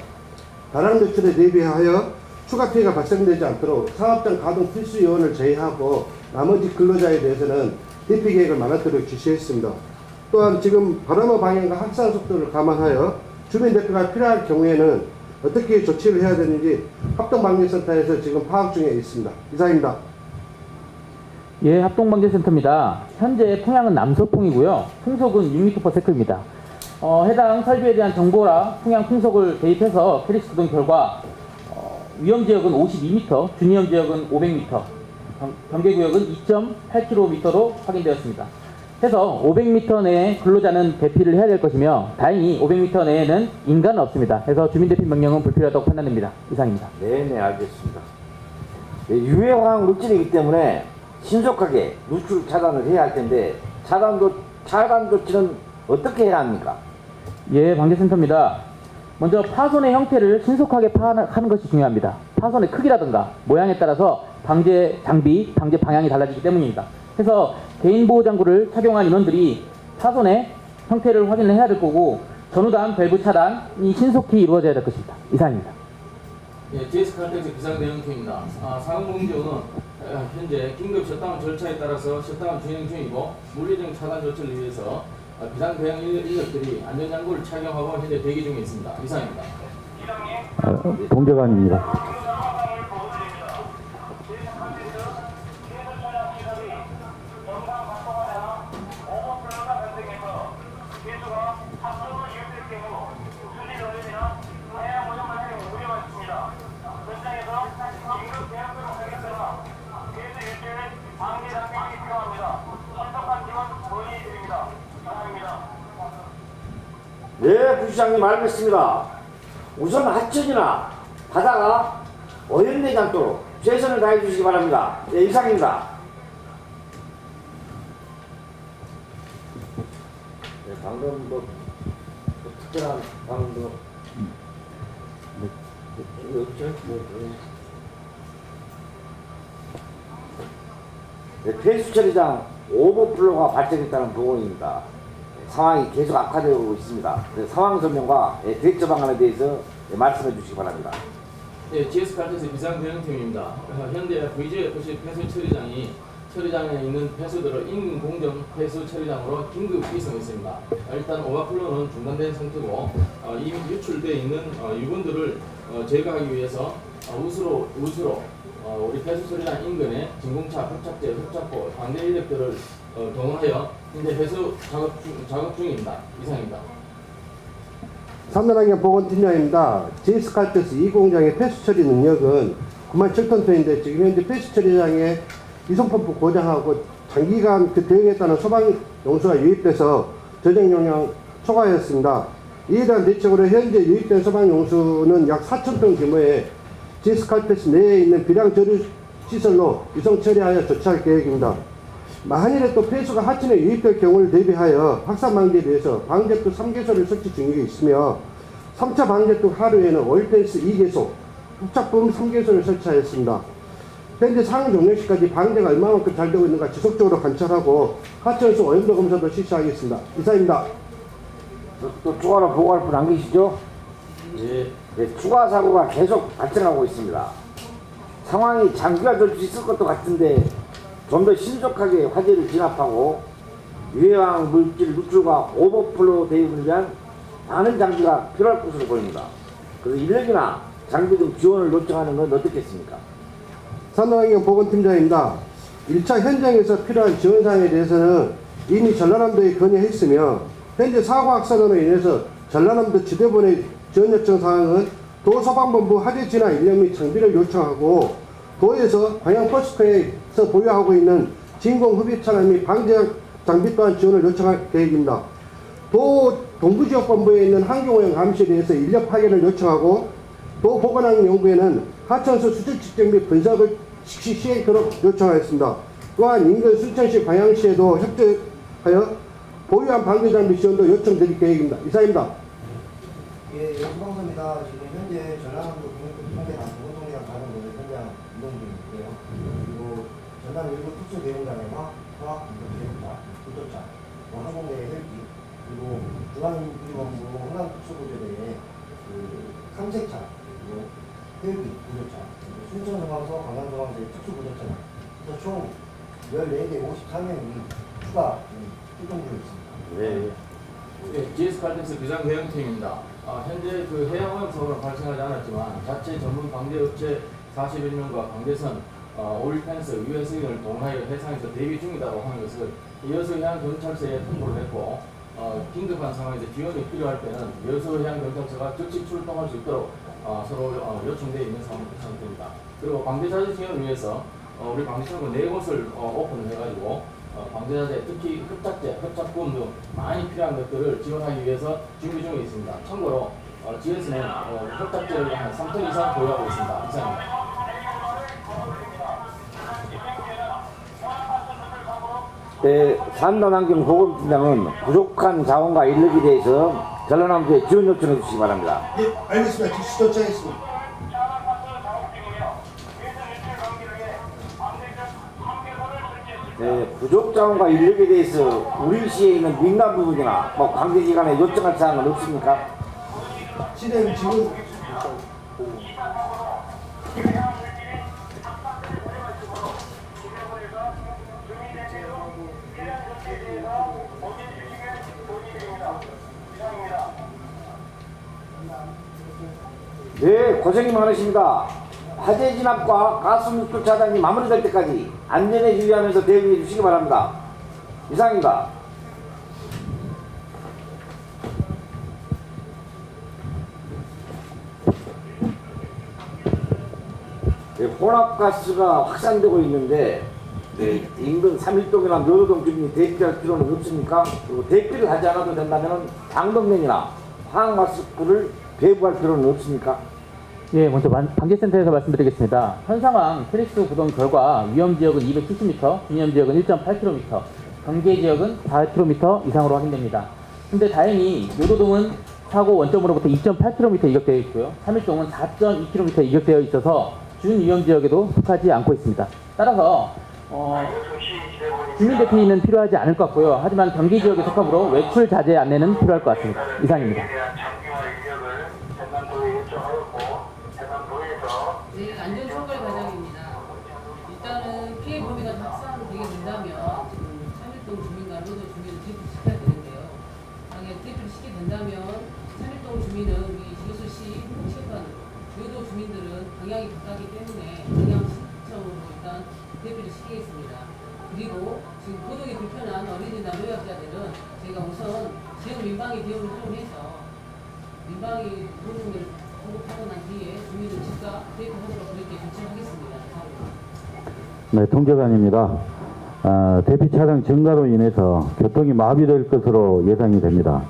다량 누출에 대비하여 추가 피해가 발생되지 않도록 사업장 가동 필수 요원을 제외하고 나머지 근로자에 대해서는 대피 계획을 마련토록 지시했습니다. 또한 지금 바람의 방향과 확산 속도를 감안하여 주민 대피가 필요할 경우에는 어떻게 조치를 해야 되는지 합동방재센터에서 지금 파악 중에 있습니다. 이상입니다. 예, 합동방재센터입니다. 현재 풍향은 남서풍이고요. 풍속은 6m/s입니다. 해당 설비에 대한 정보라 풍향 풍속을 대입해서 캐리스 구동 결과 위험지역은 52m, 준위험 지역은 500m, 경계구역은 2.8km로 확인되었습니다. 해서 500m 내에 근로자는 대피를 해야 될 것이며 다행히 500m 내에는 인간은 없습니다. 해서 주민대피 명령은 불필요하다고 판단됩니다. 이상입니다. 네, 알겠습니다. 네, 유해 화학 물질이기 때문에 신속하게 누출 차단을 해야 할 텐데 차단 조치는 어떻게 해야 합니까? 예, 방재센터입니다. 먼저 파손의 형태를 신속하게 파악하는 것이 중요합니다. 파손의 크기라든가 모양에 따라서 방제 장비, 방제 방향이 달라지기 때문입니다. 그래서 개인보호장구를 착용한 인원들이 파손의 형태를 확인을 해야 될 거고 전후단 밸브 차단이 신속히 이루어져야 될 것입니다. 이상입니다. 예, GS칼텍스 비상대응팀입니다. 사고 공정은 현재 긴급 셧다운 절차에 따라서 셧다운 진행 중이고 물리적 차단 조치를 위해서 비상대응 인력들이 안전장구를 착용하고 현재 대기 중에 있습니다. 이상입니다. 통제관입니다. 네, 부시장님 알겠습니다. 우선 하천이나 바다가 오염되지 않도록 최선을 다해 주시기 바랍니다. 네, 이상입니다. 네, 방금 특별한 방금 여기 없죠? 네. 폐수 처리장 오버플로가 발생했다는 보고입니다. 상황이 계속 악화되고 있습니다. 상황 설명과 대처 방안에 대해서 말씀해 주시기 바랍니다. 네, GS 칼텍스 비상대응팀입니다. 현재 VJFC 폐수 처리장에 있는 폐수들을 인근 공정 폐수 처리장으로 긴급 이송했습니다. 일단 오버플로는 중단된 상태고 이미 유출되어 있는 유분들을 제거하기 위해서 우수로 우리 폐수 처리장 인근에 진공차, 흡착제, 흡착포, 관계 인력들을 동원하여 현재 회수 작업 중입니다. 이상입니다. 산단환경 보건팀장입니다. GS 칼텍스 2공장의 폐수 처리 능력은 97,000톤인데 지금 현재 폐수 처리장에 이송펌프 고장하고 장기간 대응했다는 소방용수가 유입돼서 전쟁 용량 초과하였습니다. 이에 대한 대책으로 현재 유입된 소방용수는 약 4,000톤 규모의 GS 칼텍스 내에 있는 비량 저류 시설로 이송 처리하여 조치할 계획입니다. 만일에 또 폐수가 하천에 유입될 경우를 대비하여 확산 방지에 대해서 방제뚝 3개소를 설치 중에 있으며 3차 방제뚝 하루에는 오일펜스 2개소, 흡착붐 3개소를 설치하였습니다. 현재 상응 종료 시까지 방제가 얼마만큼 잘 되고 있는가 지속적으로 관찰하고 하천수 오염도 검사도 실시하겠습니다. 이상입니다. 또 추가로 보고할 분 안 계시죠? 네, 추가 사고가 계속 발생하고 있습니다. 상황이 장기화될 수 있을 것도 같은데 좀 더 신속하게 화재를 진압하고 유해왕 물질 누출과 오버플로 대응을 위한 많은 장비가 필요할 것으로 보입니다. 그래서 인력이나 장비 등 지원을 요청하는 건 어떻겠습니까? 산단환경 보건팀장입니다. 1차 현장에서 필요한 지원사항에 대해서는 이미 전라남도에 건의했으며 현재 사고 확산으로 인해서 전라남도 지대본의 지원 요청 사항은 도소방본부 화재 진화 인력 및 장비를 요청하고 도에서 광양포스코에서 보유하고 있는 진공 흡입차량 및 방제 장비 또한 지원을 요청할 계획입니다. 도 동부지역본부에 있는 환경오염 감시에 대해서 인력 파견을 요청하고 도 보건환경연구에는 하천수 수질 측정 및 분석을 즉시 시행토록 요청하였습니다. 또한 인근 순천시 광양시에도 협조하여 보유한 방제장비 지원도 요청드릴 계획입니다. 이상입니다. 예, 연구방송입니다. 지금 현재 전라남도 통계랑 보건동이랑 다른 곳에 현장 이동 중이고요. 그리고 전남 일부 특수대응장의 화학공격대응자, 구조차, 항공대 헬기, 그리고 중앙인구본부 호남특수구조대의 탐색차, 그리고 헬기, 구조차, 순천중앙서, 광양중앙서의 특수구조차장, 총 14대 54명이 추가 출동 중에 있습니다. 네. 네, GS 칼텍스 비상대응팀입니다. 현재 그 해양오염 사고는 발생하지 않았지만 자체 전문 방제업체 41명과 방제선, 오일펜스, 유해수인을 동원하여 해상에서 대기 중이라고 하는 것을 여수해양경찰서에 통보를 했고 긴급한 상황에서 지원이 필요할 때는 여수해양경찰서가 즉시 출동할 수 있도록 서로 요청되어 있는 상태입니다. 그리고 방제자재 지원을 위해서 우리 방제창고 4곳을 오픈을 해가지고 방제자재, 특히 흡착제, 흡착구음 등 많이 필요한 것들을 지원하기 위해서 준비 중에 있습니다. 참고로 GS는 흡착제를 한 3톤 이상 보유하고 있습니다. 이상입니다. 네, 산단환경보건팀장은 부족한 자원과 인력에 대해서 전라남도에 지원 요청해 주시기 바랍니다. 예, 알겠습니다. 즉시 조치하겠습니다. 네, 부족 자원과 인력에 대해서 우리 시에 있는 민간 부분이나 관계기관에 요청할 사항은 없습니까? 진행 지금 네, 고생이 많으십니다. 화재 진압과 가스 누출 차단이 마무리될 때까지 안전에 유의하면서 대응해 주시기 바랍니다. 이상입니다. 네, 혼합가스가 확산되고 있는데 인근 3일동이나 묘도동 주민이 대피할 필요는 없습니까? 그리고 대피를 하지 않아도 된다면 방독면이나 화학마스크를 배부할 필요는 없습니까? 예, 먼저 방제센터에서 말씀드리겠습니다. 현 상황 트릭스 구동 결과 위험지역은 270m, 중위험지역은 1.8km, 경계지역은 4km 이상으로 확인됩니다. 근데 다행히 묘도동은 사고 원점으로부터 2.8km 이격되어 있고요. 3일동은 4.2km 이격되어 있어서 준위험지역에도 속하지 않고 있습니다. 따라서 주민 대피는 필요하지 않을 것 같고요. 하지만 경기 지역에 속하므로 외출 자제 안내는 필요할 것 같습니다. 이상입니다. 네, 안전총괄 과장입니다. 일단은 피해 범위가 확산되게 된다면 지금 3일동 주민과 노조 주민을 대피시켜야 되는데요. 만약에 대피를 시키게 된다면 3일동 주민은 우리 여수시 행복체육관 주요도 주민들은 방향이 바뀌기 때문에 방향 시청으로 일단 대피를 시키겠습니다. 그리고 지금 거동이 불편한 어린이나 노약자들은 저희가 우선 지역 민방위 대응을 활용해서 민방위 도움을 공급하고 난 뒤에 주민을 즉각 대피하도록 그렇게 조치하겠습니다. 네, 통제관입니다. 대피 차량 증가로 인해서 교통이 마비될 것으로 예상이 됩니다.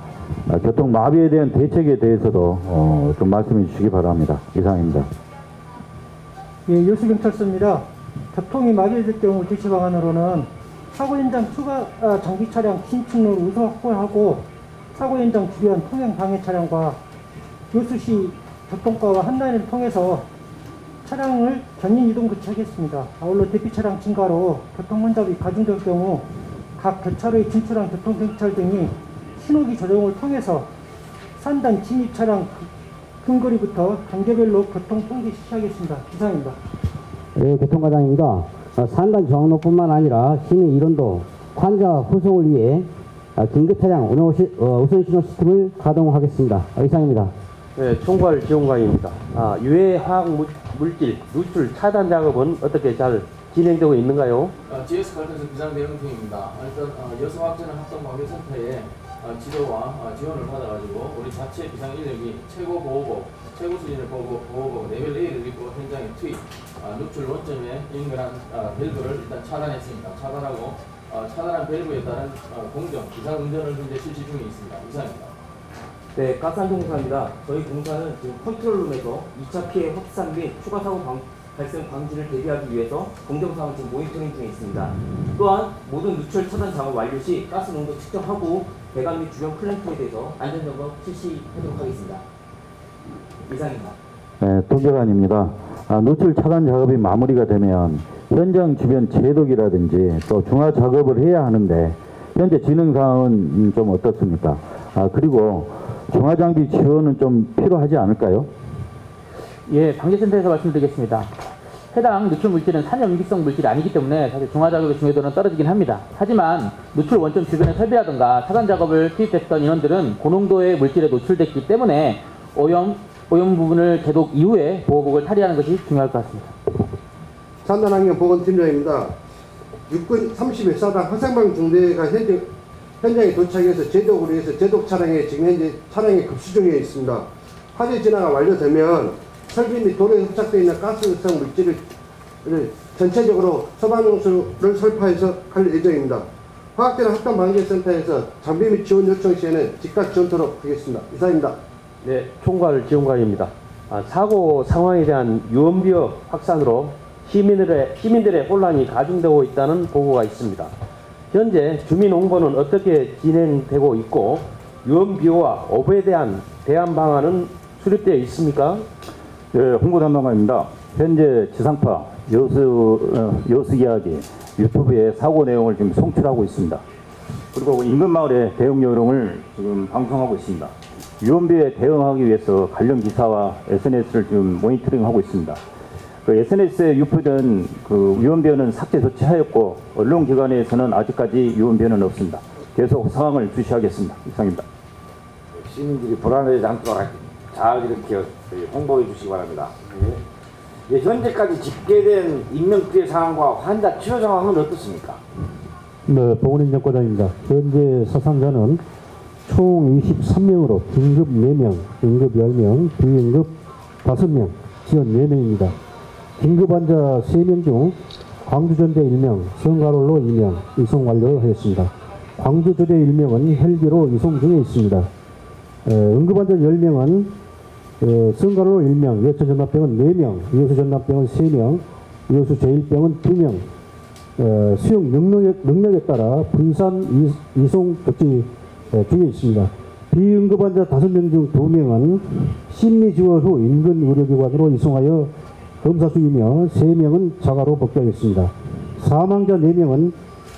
교통 마비에 대한 대책에 대해서도 좀 말씀해 주시기 바랍니다. 이상입니다. 예, 여수경찰서입니다. 교통이 마비될 경우 대치 방안으로는 사고 현장 추가 정비 차량 신축로를 우선 확보하고 사고 현장 주변 통행 방해 차량과 여수시 교통과와 한라인을 통해서 차량을 견인 이동 교체하겠습니다. 아울러 대피 차량 증가로 교통 혼잡이 가중될 경우 각 교차로에 진출한 교통경찰 등이 신호기 조정을 통해서 산단 진입 차량 근거리부터 단계별로 교통 통제 시키겠습니다. 이상입니다. 네, 교통과장입니다. 산단 정로뿐만 아니라 시민 이론도 환자 후송을 위해 긴급 차량 우선 신호 시스템을 가동하겠습니다. 이상입니다. 네, 총괄 지원관입니다. 유해 화학 물질 누출 차단 작업은 어떻게 잘 진행되고 있는가요? GS 칼텍스 비상대응팀입니다. 일단 여수 확전은 합동방위센터에 지도와 지원을 받아가지고 우리 자체 비상 인력이 최고 보호복, 최고 수준의 보호복 레벨 A를 입고 현장에 투입, 누출 원점에 인근한 밸브를 일단 차단했습니다. 차단하고 차단한 밸브에 따른 공정, 비상 운전을 현재 실시 중에 있습니다. 이상입니다. 네, 가스안전공사입니다. 저희 공사는 지금 컨트롤룸에서 2차 피해 확산 및 추가 사고 발생 방지를 대비하기 위해서 공정사항을 지금 모니터링 중에 있습니다. 또한 모든 누출 차단 작업 완료 시 가스 농도 측정하고 배관 및 주변 플랜트에 대해서 안전점검 실시하도록 하겠습니다. 이상입니다. 네, 통제관입니다. 누출 차단 작업이 마무리가 되면 현장 주변 제독이라든지 또 중화 작업을 해야 하는데 현재 진행 상황은 좀 어떻습니까? 그리고 중화 장비 지원은 좀 필요하지 않을까요? 예, 방재센터에서 말씀드리겠습니다. 해당 누출 물질은 산염기성 물질이 아니기 때문에 사실 중화 작업의 중요도는 떨어지긴 합니다. 하지만 누출 원점 주변에 설비라든가 차단 작업을 투입했던 인원들은 고농도의 물질에 노출됐기 때문에 오염 부분을 제독 이후에 보호복을 탈의하는 것이 중요할 것 같습니다. 산단환경보건팀장입니다. 육군 31사단 화생방 중대가 현장에 도착해서 제독을 위해서 제독 차량에 지금 현재 차량에 급수 중에 있습니다. 화재 진화가 완료되면 설비 및 도로에 흡착되어 있는 가스성 물질을 전체적으로 소방용수를 설파해서 할 예정입니다. 화학재난 합동방재센터에서 장비 및 지원 요청 시에는 즉각 지원토록 하겠습니다. 이상입니다. 네, 총괄 지원관입니다. 사고 상황에 대한 유언비어 확산으로 시민들의 혼란이 가중되고 있다는 보고가 있습니다. 현재 주민 홍보는 어떻게 진행되고 있고 유언비어와 오보에 대한 대안 방안은 수립되어 있습니까? 네, 홍보 담당관입니다. 현재 지상파 여수 이야기 유튜브에 사고 내용을 지금 송출하고 있습니다. 그리고 인근 마을의 대응 요령을 지금 방송하고 있습니다. 유언비어에 대응하기 위해서 관련 기사와 SNS를 지금 모니터링하고 있습니다. 그 SNS에 유포된 그 유언비어는 삭제 조치하였고 언론기관에서는 아직까지 유언비어는 없습니다. 계속 상황을 주시하겠습니다. 이상입니다. 시민들이 불안해지지 않도록 잘 이렇게 홍보해 주시기 바랍니다. 네. 현재까지 집계된 인명피해 상황과 환자 치료 상황은 어떻습니까? 네, 보건행정과장입니다. 현재 사상자는 총 23명으로 긴급 4명, 응급 10명, 비응급 5명, 지원 4명입니다. 긴급 환자 3명 중 광주전대 1명, 성가롤로 2명 이송 완료하였습니다. 광주조대 1명은 헬기로 이송 중에 있습니다. 응급 환자 10명은 성가롤로 1명, 여천전납병은 4명, 이호수전납병은 3명, 이호수제1병은 2명, 수용 능력에 따라 분산 이송 조치 중에 있습니다. 비응급 환자 5명 중 2명은 심리 지원 후 인근 의료기관으로 이송하여 검사 중이며 3명은 자가로 복귀하였습니다. 사망자 4명은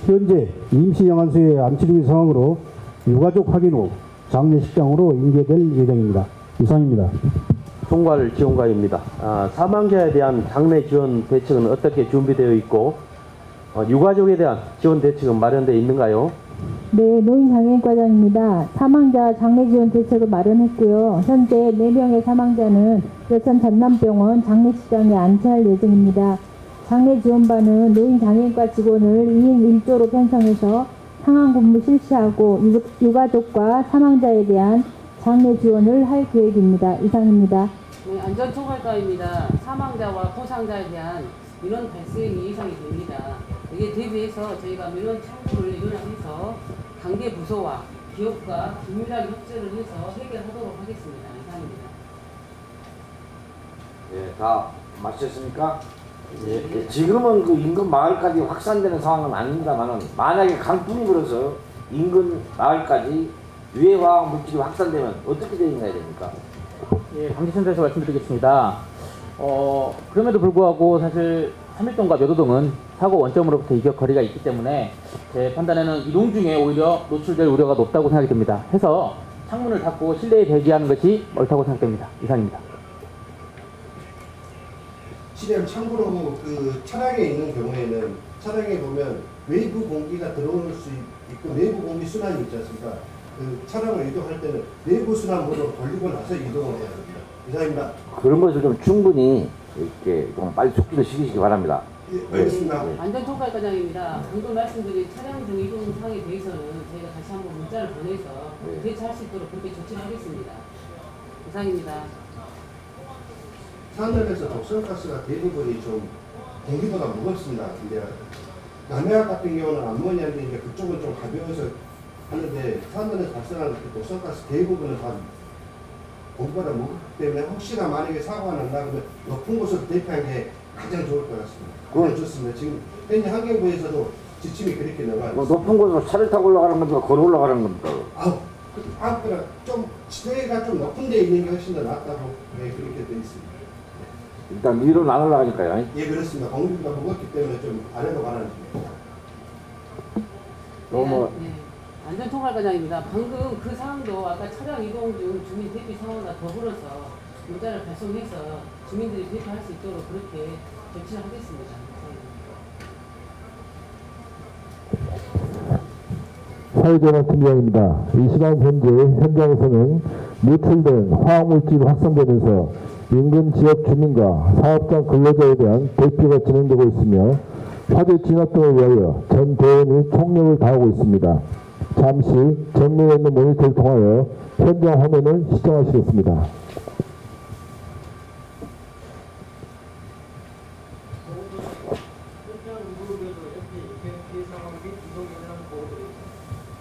현재 임시영안소에 안치 중인 상황으로 유가족 확인 후 장례식장으로 인계될 예정입니다. 이상입니다. 총괄 지원관입니다. 사망자에 대한 장례 지원 대책은 어떻게 준비되어 있고 유가족에 대한 지원 대책은 마련되어 있는가요? 네, 노인장애인과장입니다. 사망자 장례 지원 대책을 마련했고요. 현재 4명의 사망자는 여천 전남병원 장례식장에 안치할 예정입니다. 장례 지원반은 노인장애인과 직원을 2인 1조로 편성해서 상황 근무 실시하고 유가족과 사망자에 대한 장례 지원을 할 계획입니다. 이상입니다. 네, 안전총괄과입니다. 사망자와 포상자에 대한 민원 발생이 예상이 됩니다. 이게 대비해서 저희가 민원 창구를 일어나서 관계 부서와 기업과 긴밀하게 협조를 해서 해결하도록 하겠습니다. 이상입니다. 예, 다 마치셨습니까? 예, 지금은 그 인근 마을까지 확산되는 상황은 아닙니다만은 만약에 강풍이 불어서 인근 마을까지 유해화학 물질이 확산되면 어떻게 대응해야 됩니까? 예, 방지센터에서 말씀드리겠습니다. 그럼에도 불구하고 사실 3일동과 묘도동은 사고 원점으로부터 이격 거리가 있기 때문에 제 판단에는 이동 중에 오히려 노출될 우려가 높다고 생각이 됩니다. 해서 창문을 닫고 실내에 대기하는 것이 옳다고 생각됩니다. 이상입니다. 실내 참고로 그 차량에 있는 경우에는 차량에 보면 외부 공기가 들어올 수 있고 내부 공기 순환이 있지 않습니까? 그 차량을 이동할 때는 내부 순환으로 돌리고 나서 이동을 해야 됩니다. 이상입니다. 그런 것을 좀 충분히 이렇게 좀 빨리 속기도 시키시기 바랍니다. 예, 알겠습니다. 안전총괄과장입니다. 방금 말씀드린 차량 중 이동 상황에 대해서는 저희가 다시 한번 문자를 보내서 대처할 수 있도록 그렇게 조치를 하겠습니다. 이상입니다. 산업에서 독성가스가 대부분이 좀 공기보다 무겁습니다. 근데 남해안 같은 경우는 암모니아인데 이제 그쪽은 좀 가벼워서 하는데 산업에서 발생하는 그 독성가스 대부분은 다 공기보다 무겁기 때문에 혹시나 만약에 사고가 난다 그러면 높은 곳으로 대피하는 게 가장 좋을 것 같습니다. 그건 좋습니다. 지금 현재 환경부에서도 지침이 그렇게 나와 있습니다. 높은 곳으로 차를 타고 올라가는 겁니까? 걸어 올라가는 겁니까? 그냥 좀 지대가 좀 높은 데 있는 게 훨씬 더 낫다고 그렇게 되어 있습니다. 일단 위로는 안 올라가니까요. 예, 그렇습니다. 공기가 무겁기 때문에 좀 아래로 가라는 겁니다. 너무 네, 안전총괄과장입니다. 방금 그 상황도 아까 차량 이동 중 주민 대피 상황과 더불어서 문자를 발송해서 주민들이 대피할 수 있도록 그렇게 조치를 하겠습니다. 사회전환 팀장입니다. 이 시간 현재 현장에서는 노출된 화학물질이 확산되면서 인근 지역 주민과 사업장 근로자에 대한 대피가 진행되고 있으며 화재 진압 등을 위하여 전 대원이 총력을 다하고 있습니다. 잠시 정면에 있는 모니터를 통하여 현장 화면을 시청하시겠습니다.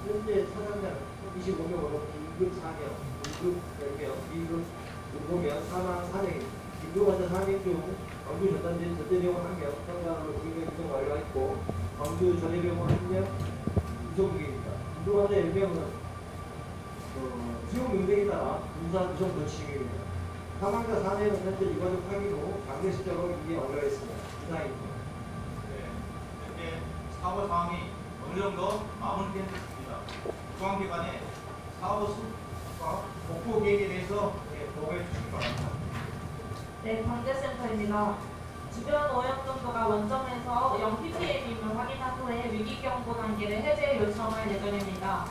현재 사상자는 25명으로 긴급 4명, 긴급 10명, 긴급 7명, 사망 4명입니다. 긴급 환자 4명 중 광주 전담대 전대병원 1명, 평강으로 긴급 이송 완료했고 광주 전해병원 1명 이송 중입니다. 긴급 환자 10명은 지역 명령에 따라 부산 이송 조치 중입니다. 사망자 4명은 현재 유가족 확인 후 장례식장으로 이에 완료했습니다. 이상입니다. 현재 사고 상황이 어느 정도 마무리된 듯합니다. 중앙기관의 사고 수과 복구 계획에 대해서 보고해 주시기 바랍니다. 네, 관계센터입니다. 주변 오염 정도가 원점에서 0ppm임을 확인한 후에 위기경보 단계를 해제 요청할 예정입니다.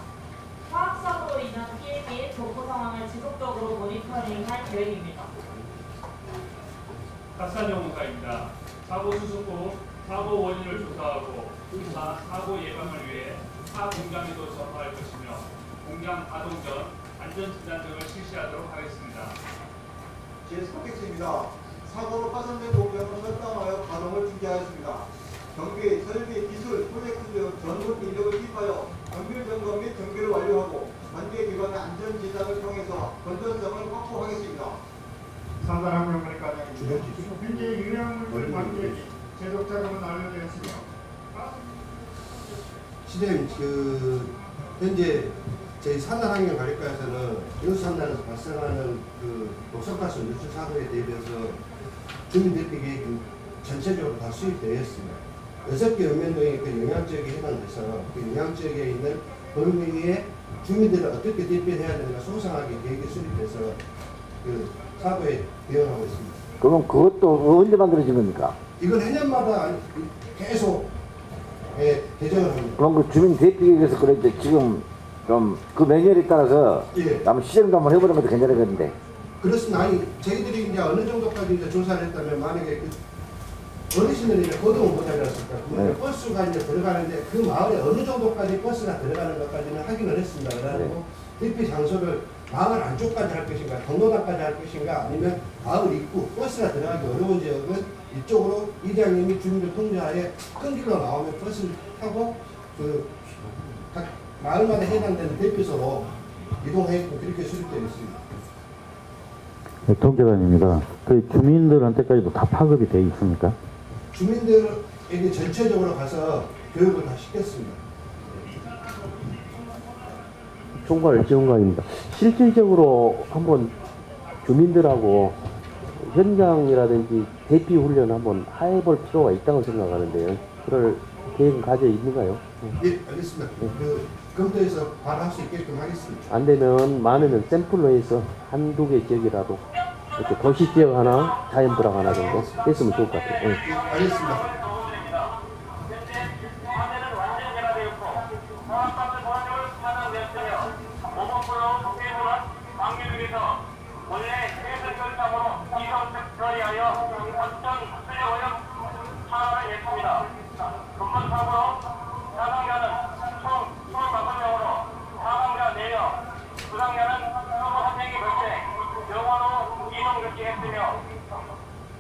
화학사고로 인한 피해 및 복구 상황을 지속적으로 모니터링할 계획입니다. 가스관정공사입니다. 사고 수습 후 사고 원인을 조사하고 사고 예방을 위해 타 공장에도 전파할 것이며 공장 가동 전 안전진단 등을 실시하도록 하겠습니다. GS칼텍스입니다. 사고로 파손된 공장을 설정하여 가동을 중지하였습니다. 경비, 설비, 기술, 프로젝트 등 전문 인력을 투입하여 정밀 점검 및 정비를 완료하고 관계기관의 안전진단을 통해서 건전성을 확보하겠습니다. 산단환경관리과장입니다. 현재 유해물질 관계 제독 자금은 완료되었으며 시장님, 현재 저희 산단환경관리과에서는 연수산단에서 발생하는 그 독성가스 누출 사고에 대비해서 주민 대피 계획이 전체적으로 다 수립되어 있습니다. 6개 읍면동이 그 영향지역에 해당돼서 그 영향지역에 있는 범위의 주민들을 어떻게 대피해야 되는가 소상하게 계획이 수립돼서 그 사고에 대응하고 있습니다. 그럼 그것도 언제 만들어진 겁니까? 이건 해년마다 계속 개정을 합니다. 그럼 그 주민 대피계획에서 그런데 지금 좀 그 매뉴얼에 따라서 한번 시정도 한번 해보는 것도 괜찮겠는데. 그렇습니다. 아니 저희들이 이제 어느 정도까지 이제 조사를 했다면 만약에 그 어르신들이 거동을 못하지 않습니까? 그러면 버스가 이제 들어가는데 그 마을에 어느 정도까지 버스가 들어가는 것까지는 확인을 했습니다. 그래가지고 대피 장소를 마을 안쪽까지 할 것인가, 경로당까지 할 것인가, 아니면 마을 입구 버스가 들어가기 어려운 지역은 이쪽으로 이장님이 주민들 통제하에 큰 길로 나오면 버스를 타고 그 각 마을마다 해당되는 대피소로 이동했고 그렇게 수립되어 있습니다. 네, 통계관입니다. 그 주민들한테까지도 다 파급이 돼 있습니까? 주민들에게 전체적으로 가서 교육을 다 시켰습니다. 총괄 지원관입니다. 실질적으로 한번 주민들하고 현장이라든지 대피 훈련 한번 해볼 필요가 있다고 생각하는데요. 그럴 계획은 가져 있는가요? 예, 알겠습니다. 그 검토해서 발할 수 있게끔 하겠습니다. 안 되면 많으면 샘플로 해서 한두 개 지역이라도 이렇게 도시 지역 하나, 자연 불황 하나 정도 했으면 좋을 것 같아요. 예, 알겠습니다.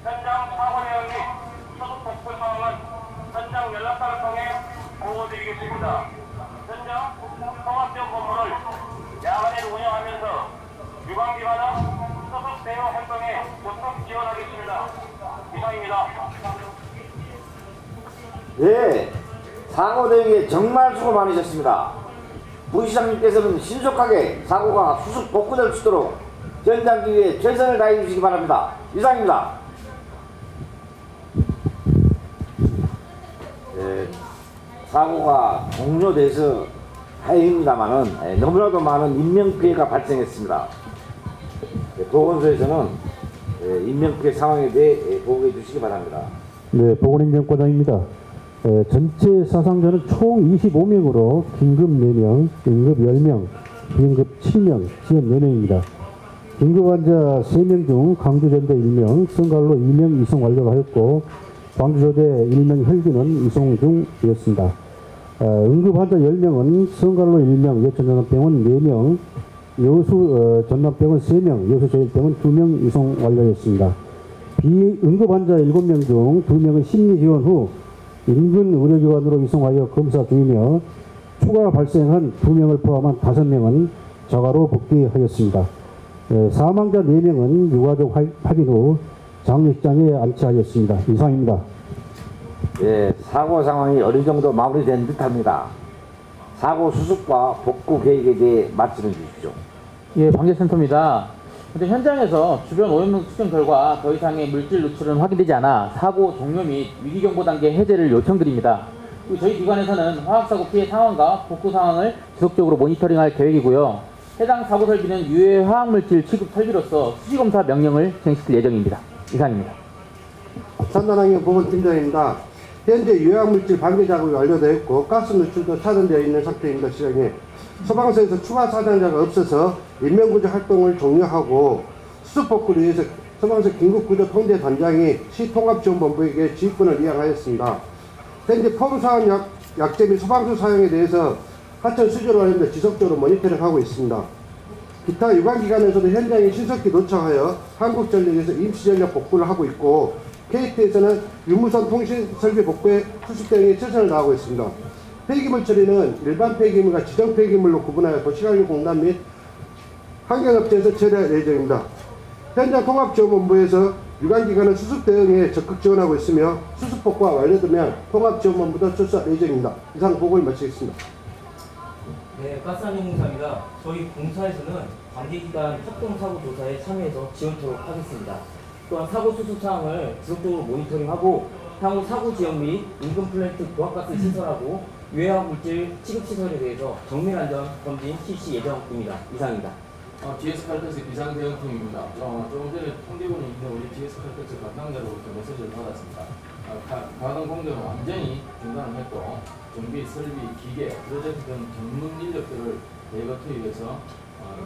현장 사고 내용 및 소속 복구 상황은 현장 연락사를 통해 보고드리겠습니다. 현장 통합지원 본부를 야간에 운영하면서 유관기관은 소속 대응 활동에 적극 지원하겠습니다. 이상입니다. 네, 사고 대응에 정말 수고 많으셨습니다. 부시장님께서는 신속하게 사고가 수습 복구될 수 있도록 현장 기회에 최선을 다해 주시기 바랍니다. 이상입니다. 네, 사고가 종료돼서 다행입니다만은 너무나도 많은 인명피해가 발생했습니다. 네, 보건소에서는 인명피해 상황에 대해 보고해 주시기 바랍니다. 네, 보건행정과장입니다. 전체 사상자는 총 25명으로 긴급 4명, 응급 10명, 비응급 7명, 지연 4명입니다. 긴급 환자 3명 중 강주전대 1명, 성갈로 2명 이송 완료하였고 광주조대 1명 혈기는 이송 중이었습니다. 응급 환자 10명은 성갈로 1명, 여천전남병원 4명, 여수 전남병원 3명, 여수제일병원 2명 이송 완료했습니다. 비응급 환자 7명 중 2명은 심리지원 후 인근 의료기관으로 이송하여 검사 중이며 추가 발생한 2명을 포함한 5명은 자가로 복귀하였습니다. 사망자 4명은 유가족 확인 후 장례식장에 안치하였습니다. 이상입니다. 예, 사고 상황이 어느 정도 마무리된 듯합니다. 사고 수습과 복구 계획에 대해 말씀해 주십시오. 예, 방재센터입니다. 현재 현장에서 주변 오염물 측정 결과 더 이상의 물질 누출은 확인되지 않아 사고 종료 및 위기경보 단계 해제를 요청드립니다. 그리고 저희 기관에서는 화학사고 피해 상황과 복구 상황을 지속적으로 모니터링할 계획이고요. 해당 사고 설비는 유해 화학물질 취급 설비로서 수시검사 명령을 시행시킬 예정입니다. 이상입니다. 산단환경 보건팀장입니다. 현재 유해물질 방제 작업이 완료되었고 가스 누출도 차단되어 있는 상태입니다. 시장에 소방서에서 추가 사상자가 없어서 인명구조 활동을 종료하고 수습복구를 위해서 소방서 긴급구조 통제단장이 시통합지원본부에게 지휘권을 이양하였습니다. 현재 포르사한 약제 및 소방수 사용에 대해서 하천 수조로 하는데 지속적으로 모니터링하고 있습니다. 기타 유관기관에서도 현장에 신속히 도착하여 한국전력에서 임시전력 복구를 하고 있고 KT에서는 유무선 통신 설비 복구에 수습 대응에 최선을 다하고 있습니다. 폐기물 처리는 일반 폐기물과 지정 폐기물로 구분하여 도시환경공단 및 환경업체에서 처리할 예정입니다. 현장 통합지원본부에서 유관기관은 수습 대응에 적극 지원하고 있으며 수습 복구가 완료되면 통합지원본부도 출수할 예정입니다. 이상 보고를 마치겠습니다. 네, 가스안전공사입니다. 저희 공사에서는 관계기관 협동사고 조사에 참여해서 지원토록 하겠습니다. 또한 사고 수습 사항을 지속적으로 모니터링하고 향후 사고 지역 및 인근 플랜트 부합가스 시설하고 유해화학 물질 취급 시설에 대해서 정밀 안전 검진 실시 예정입니다. 이상입니다. GS 칼텍스 비상대응팀입니다. 조금 전에 통제군에 있는 우리 GS 칼텍스 담당자로부터 메시지를 받았습니다. 가동 공정은 완전히 중단을 했고 정비, 설비, 기계, 프로젝트 등 전문 인력들을 대거 투입해서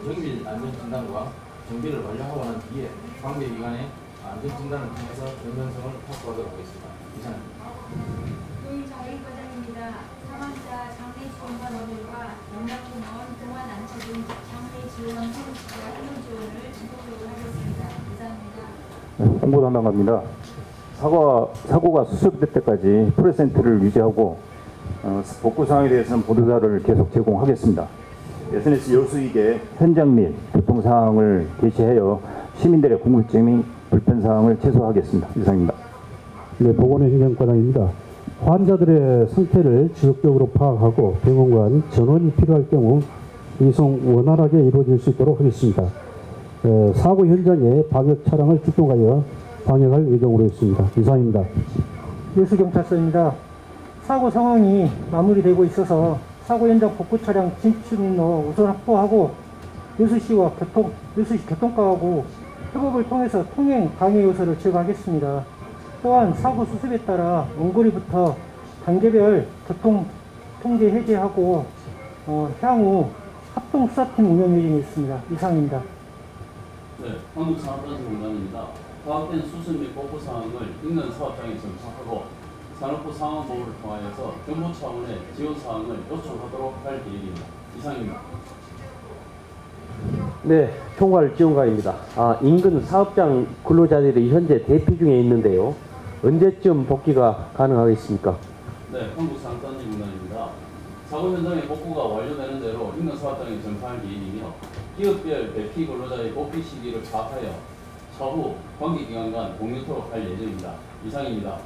정밀 안전진단과 정비를 완료하고 난 뒤에 관계기관의 안전진단을 통해서 안전성을 확보하도록 하겠습니다. 이상입니다. 장애과장입니다. 사망자 장례 지원과 너들과 영락공원 동안 안차 등 장례 지원 성식과 행정 지원을 지속적으로 하겠습니다. 이상입니다. 홍보 담당갑니다. 사고가 수습될 때까지 프레센트를 유지하고 복구 상황에 대해서는 보도자료를 계속 제공하겠습니다. SNS 여수익의 현장 및 교통 상황을 게시하여 시민들의 궁금증 및 불편 사항을 최소화하겠습니다. 이상입니다. 네, 보건의 행정과장입니다. 환자들의 상태를 지속적으로 파악하고 병원 간 전원이 필요할 경우 이송 원활하게 이루어질 수 있도록 하겠습니다. 사고 현장에 방역 차량을 출동하여 방역할 예정으로 있습니다. 이상입니다. 여수경찰서입니다. 사고 상황이 마무리되고 있어서 사고 현장 복구 차량 진출 인로 우선 확보하고 여수시와 여수시 교통과하고 협업을 통해서 통행 방해 요소를 제거하겠습니다. 또한 사고 수습에 따라 원거리부터 단계별 교통 통제 해제하고 향후 합동 수사팀 운영 예정이 있습니다. 이상입니다. 네, 한국산업단체공단입니다. 파악된 수습 및 복구 사항을 있는 사업장에 전파하고 산업부 상황보호를 통하여서 정부 차원의 지원 사항을 요청하도록 할 계획입니다. 이상입니다. 네, 총괄 지원관입니다. 인근 사업장 근로자들이 현재 대피 중에 있는데요. 언제쯤 복귀가 가능하겠습니까? 네, 한국산업단체공단입니다. 사고 현장의 복구가 완료되는 대로 인근 사업장에 전파할 계획이며 기업별 대피 근로자의 복귀 시기를 파악하여 차후 관계기관 간 공유토록 할 예정입니다. 이상입니다.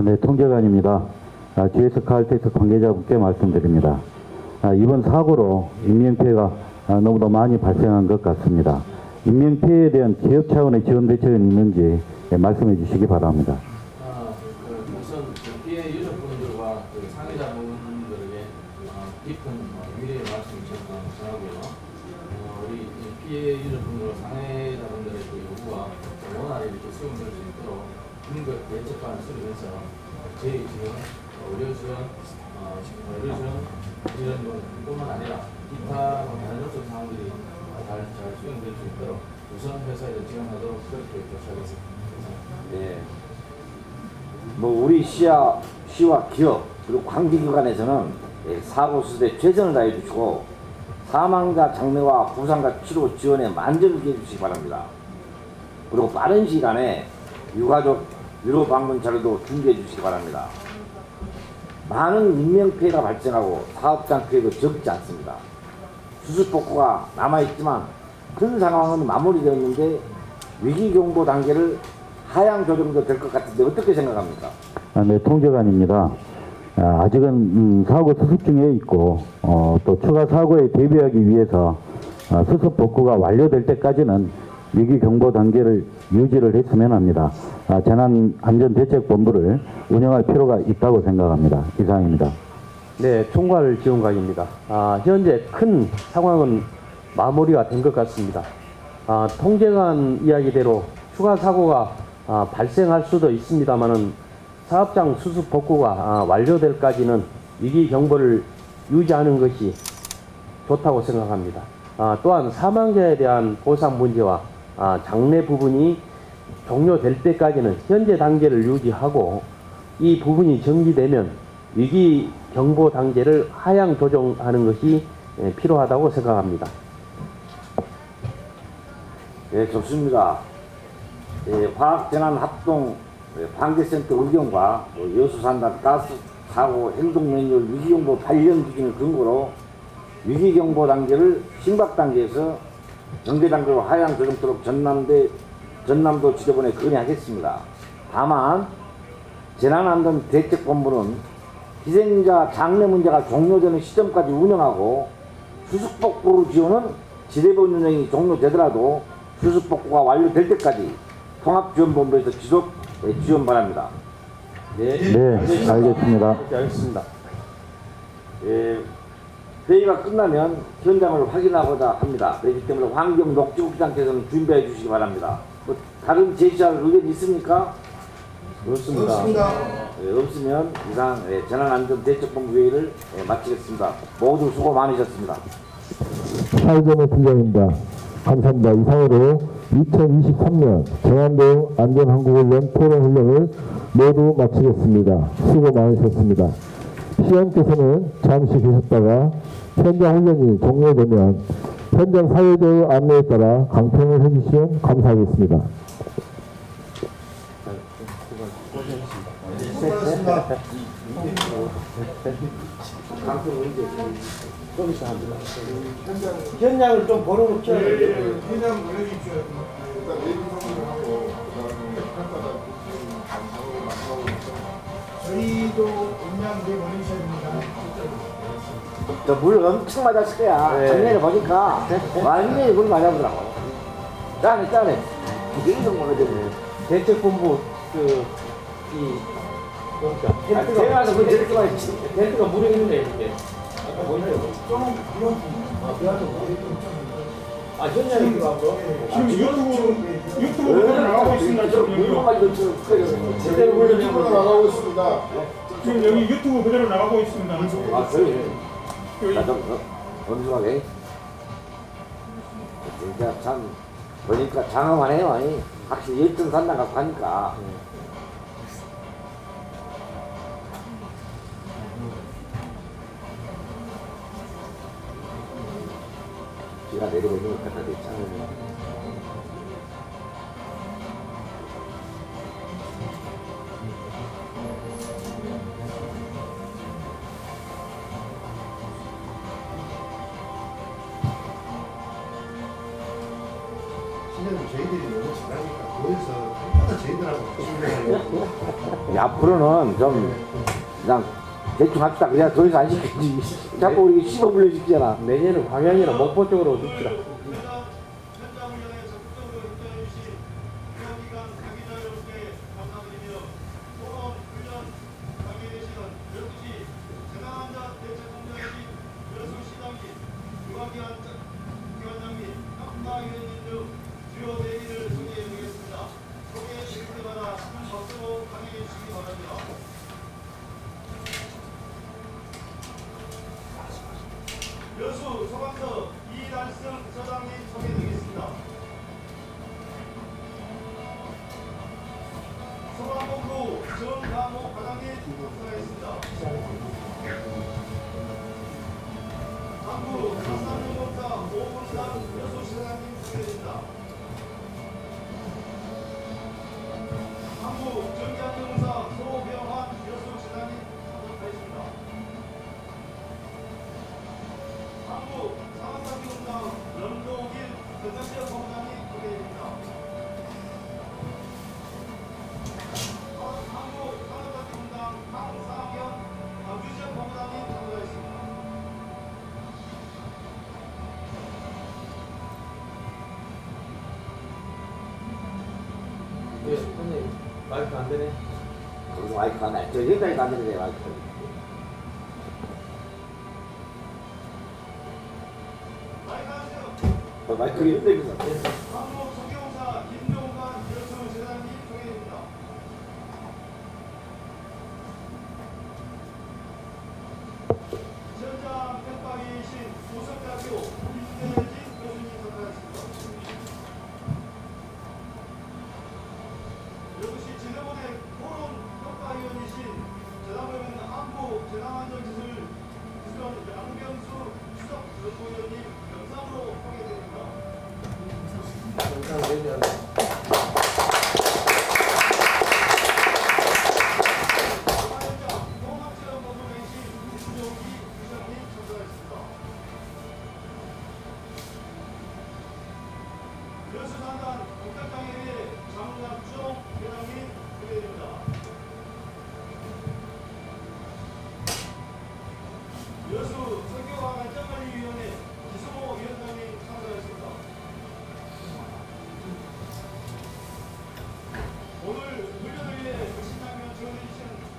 네, 통제관입니다. GS 칼텍스 관계자분께 말씀드립니다. 이번 사고로 인명피해가 너무도 많이 발생한 것 같습니다. 인명피해에 대한 기업 차원의 지원 대책은 있는지 말씀해 주시기 바랍니다. 우선 피해 유족분들과 상해자분들에게 깊은 위로의 말씀을 전하고요. 우리 피해 유족분들과 상해자분들의 요구가 원활히 이렇게 수용될 수 있도록 긴급 대책관을 수립해서 저희 지금 의료지원 지원뿐만 아니라 기타 다른 요소 사항들이 잘 수용될 수 있도록 우선 회사에 지원하도록 그렇게 조치하겠습니다. 네. 우리 시와 기업 그리고 관계기관에서는 사고 수습에 최선을 다해 주시고 사망자 장례와 부상자 치료 지원에 만전을 기해 주시기 바랍니다. 그리고 빠른 시간에 유가족 위로 방문 자료도 준비해 주시기 바랍니다. 많은 인명피해가 발생하고 사업장 피해도 적지 않습니다. 수습복구가 남아있지만 큰 상황은 마무리되었는데 위기경보 단계를 하향 조정도 될 것 같은데 어떻게 생각합니까? 네, 통제관입니다. 아직은 사고 수습 중에 있고 또 추가 사고에 대비하기 위해서 수습 복구가 완료될 때까지는 위기 경보 단계를 유지를 했으면 합니다. 재난안전대책본부를 운영할 필요가 있다고 생각합니다. 이상입니다. 네, 총괄 지원관입니다. 현재 큰 상황은 마무리가 된 것 같습니다. 통제관 이야기대로 추가 사고가 발생할 수도 있습니다만은 사업장 수습 복구가 완료될 까지는 위기 경보를 유지하는 것이 좋다고 생각합니다. 또한 사망자에 대한 보상 문제와 장례 부분이 종료될 때까지는 현재 단계를 유지하고 이 부분이 정리되면 위기 경보 단계를 하향 조정하는 것이 필요하다고 생각합니다. 네, 좋습니다. 화학재난합동 관계센터 의견과 여수산단 가스 사고 행동 매뉴얼 위기경보 발령 기준을 근거로 위기경보 단계를 심각 단계에서 정대 단계로 하향 조정토록 전남도 지도본에 건의하겠습니다. 다만 재난안전대책본부는 희생자 장례 문제가 종료되는 시점까지 운영하고 수습복구 지원은 지대본 운영이 종료되더라도 수습복구가 완료될 때까지 통합지원본부에서 지속 지원 바랍니다. 네, 알겠습니다. 네, 알겠습니다. 예, 회의가 끝나면 현장을 확인하고자 합니다. 그렇기 때문에 환경 녹지국장께서는 준비해 주시기 바랍니다. 뭐 다른 제시할 의견 있습니까? 없습니다. 예, 없으면 이상 재난안전대책본부 회의를 마치겠습니다. 모두 수고 많으셨습니다. 사회전의 팀장입니다. 감사합니다. 이상으로 2023년 정안대응 안전한국훈련 토론훈련을 모두 마치겠습니다. 수고 많으셨습니다. 시장께서는 잠시 계셨다가 현장 훈련이 종료되면 현장 사회대응 안내에 따라 강평을 해주시면 감사하겠습니다. 현장을 좀 보러 놓죠. 현장 보내주십시오. 일단 내부 설명을 하고 그다음에 평가가 저희도 음량 내 보내셔야 됩니다. 저 물 엄청 맞았을 거야. 네. 작년에 보니까 완전히 물 맞아보더라고. 짜네. 이게 뭐가 되네. 대책본부 제가 와서 그 텐트가 있지. 텐트가 물에 있는데 이렇게. 아까 보이죠? 현장에 들어가서 지금 유튜브 그대로 나가고 있습니다. 제대로 유튜브로 나가고 있습니다. 지금 여기 유튜브 그대로 나가고 있습니다. 아, 그래요? 엄중하게. 진짜 참 보니까 장황하네요. 아니 확실히 열정 산다 갖고 하니까. 비가 내리고 있는 것 같아 괜찮아요. 시장님 저희들이 너무 잘하니까 거기서 한마다 저희들하고 친구하고 앞으로는 좀 그냥 대충 합시다. 그냥 더 이상 안 시키지. 자꾸 우리 씹어불려 시키잖아. 내년은 광양이나 목포 쪽으로 눕시다. 여수 소방서 이달승 서장님 소개드리겠습니다. 소방본부 정강호 과장님 수고하셨습니다. 한국 산산연구사 오분산 여수시장님 소개드립니다. 한국 전기안전공사 소병환 여수시장님 참석하였습니다. 한국 산업산업공사 연동일 전산지역 본부장님 소개드립니다. 한국 산업산업공사 강상현 광주지역 본부장님 참석하였습니다. 네, 선생님 마이크 안 되네. 거기서 마이크 안 돼. 저 여기까지 안 되는데 마이크. 마이크 있는데 그거. 한국 소경사 김종관 여수 재단님 소개드립니다. 현장 평가위이신 우석대학교 김대진 교수님 참가하셨습니다. 여수시 지능원의 토론 평가위원이신 재단법인 한국 재난안전기술 기술원 양병수 수석 연구위원님 영상으로 소개드립니다. 여수산단 국가장애회 장남종 회장님 소개드립니다. 여수 성교와 안전관리위원회 기성호 위원장님 참가하셨습니다. 오늘 훈련을 위해 백신장면 지원해주신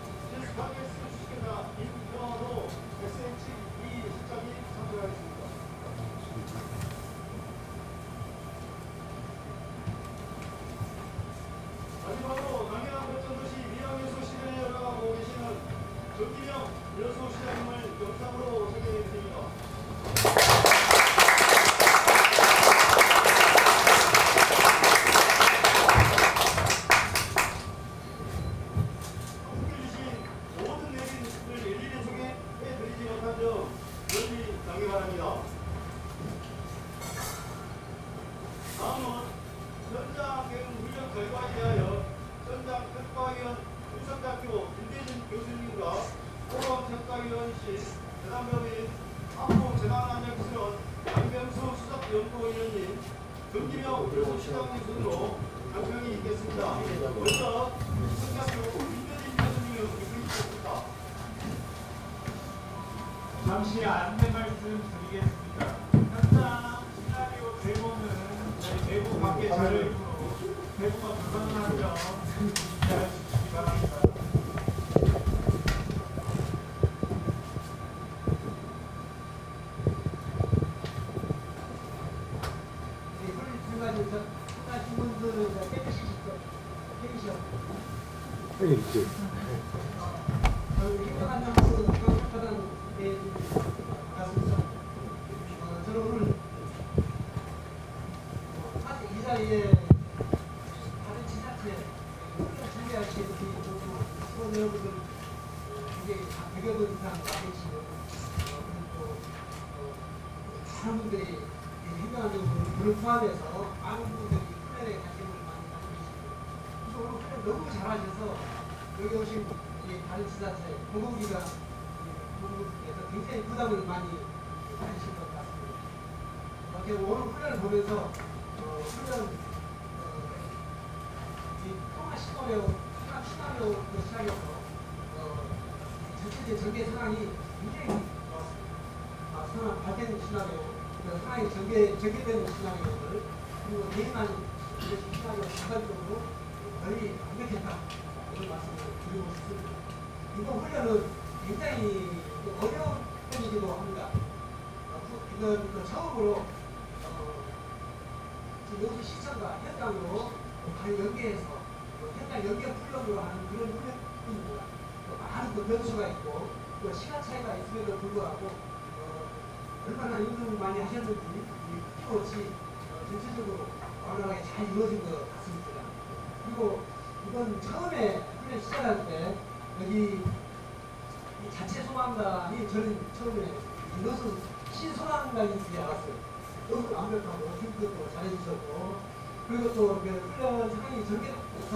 다음은 현장 대응 훈련 결과에 대하여 현장 평가위원 우석대학교 김대진 교수님과 호감평가위원실 재난법인 한국재난안전기술원 양병수 수석연구위원님 정기명 교수시장님 순으로 장평이 있겠습니다. 먼저 우석대학교 김대진 교수님의 의견이겠습니다. 잠시 안내 말씀 드리겠습니다. 현장 시나리오 대본은 저희 내부 관계 자료이므로 대부가 불가능한 점 이해해 주시기 바랍니다. 저는 오늘 사실 이 자리에 다른 지자체 준비하시는 수원 여러분들 굉장히 100여 분 이상 와 계시고 또 많은 분들이 행정하는 분을 포함해서 많은 분들이 훈련에 관심을 많이 가지고 계시고 그래서 오늘 훈련 너무 잘하셔서 여기 오신 다른 지자체 공공기관 공공에서 굉장히 부담을 많이 가지신 것 같습니다. 오늘 훈련을 보면서 훈련 통화 시나리오부터 시작해서 전체적인 전개 상황이 굉장히 상황 발전 시나리오, 상황이 전개되는 시나리오를 그리고 개인한 시나리오 전반적으로 거의 완벽했다 이런 말씀을 드리고 싶습니다. 이번 훈련은 굉장히 어려운 편이기도 합니다. 이건 처음으로 여기 시청과 현장으로 많이 연계해서 현장 연계 훈련으로 하는 그런 훈련입니다. 많은 변수가 있고 또 시간 차이가 있음에도 불구하고 얼마나 운동을 많이 하셨는지 끊임없이 전체적으로 완전하게 잘 이루어진 것 같습니다. 그리고 이번 처음에 훈련 시작할 때 여기 자체 소방관이 저는 처음에 이것은 신소방관인 줄 알았어요. 너무 완벽하고 힘들고 잘해주셨고 그리고 또 훈련 상황이 전개돼서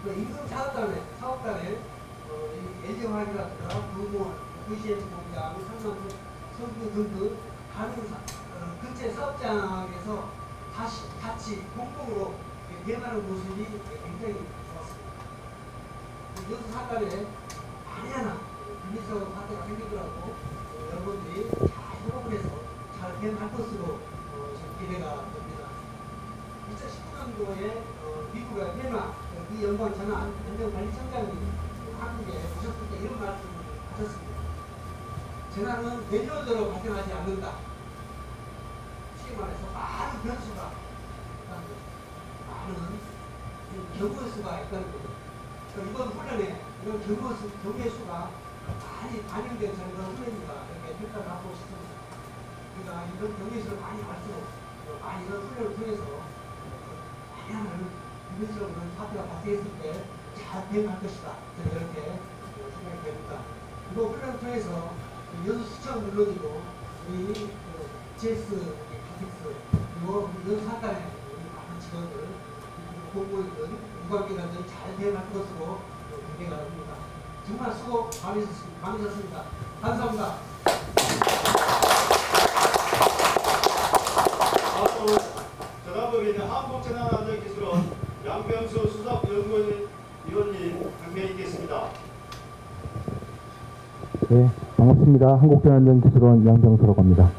임금 사업단에 LG화학이라든가 부모, VCM 공장, 상남 선수 등등 다른 근처 사업장에서 같이 공동으로 대응하는 모습이 굉장히 좋았습니다. 여수 사건에 만에 하나 비밀사고 사태가 생기더라도 여러분들이 잘 협업을 해서 잘 대응할 것으로 기대가 됩니다. 2019년도에 미국의 페마 이 연방 전환 행정관리청장이 한국에 오셨을 때 이런 말씀을 하셨습니다. 재난은 매뉴얼대로 발생하지 않는다. 쉽게 말해서 많은 변수가 있다는 거죠. 많은 경우의 수가 있다는 거죠. 이번 훈련에 이런 경우의 수가 많이 반영된 저는 그런 훈련이다 이렇게 평가를 하고 싶습니다. 그러니까 이런 경우의 수를 많이 갈수록 많이 이런 훈련을 통해서 다양한 비밀스러운 사태가 발생했을 때 잘 대응할 것이다. 저는 이렇게 생각이 됩니다. 이거 훈련을 통해서 여수시청 물론이고 우리 GS 카텍스 그리고 여수 사단의 많은 직원들 공무원들 유관기관들이 잘 대응할 것으로 기대가 됩니다. 정말 수고 많으셨습니다. 감사합니다. 다음으로 재난법인 한국재난안전기술원 양병수 수석연구위원님 강변이 있겠습니다. 네, 반갑습니다. 한국재난안전기술원 양병수라고 합니다.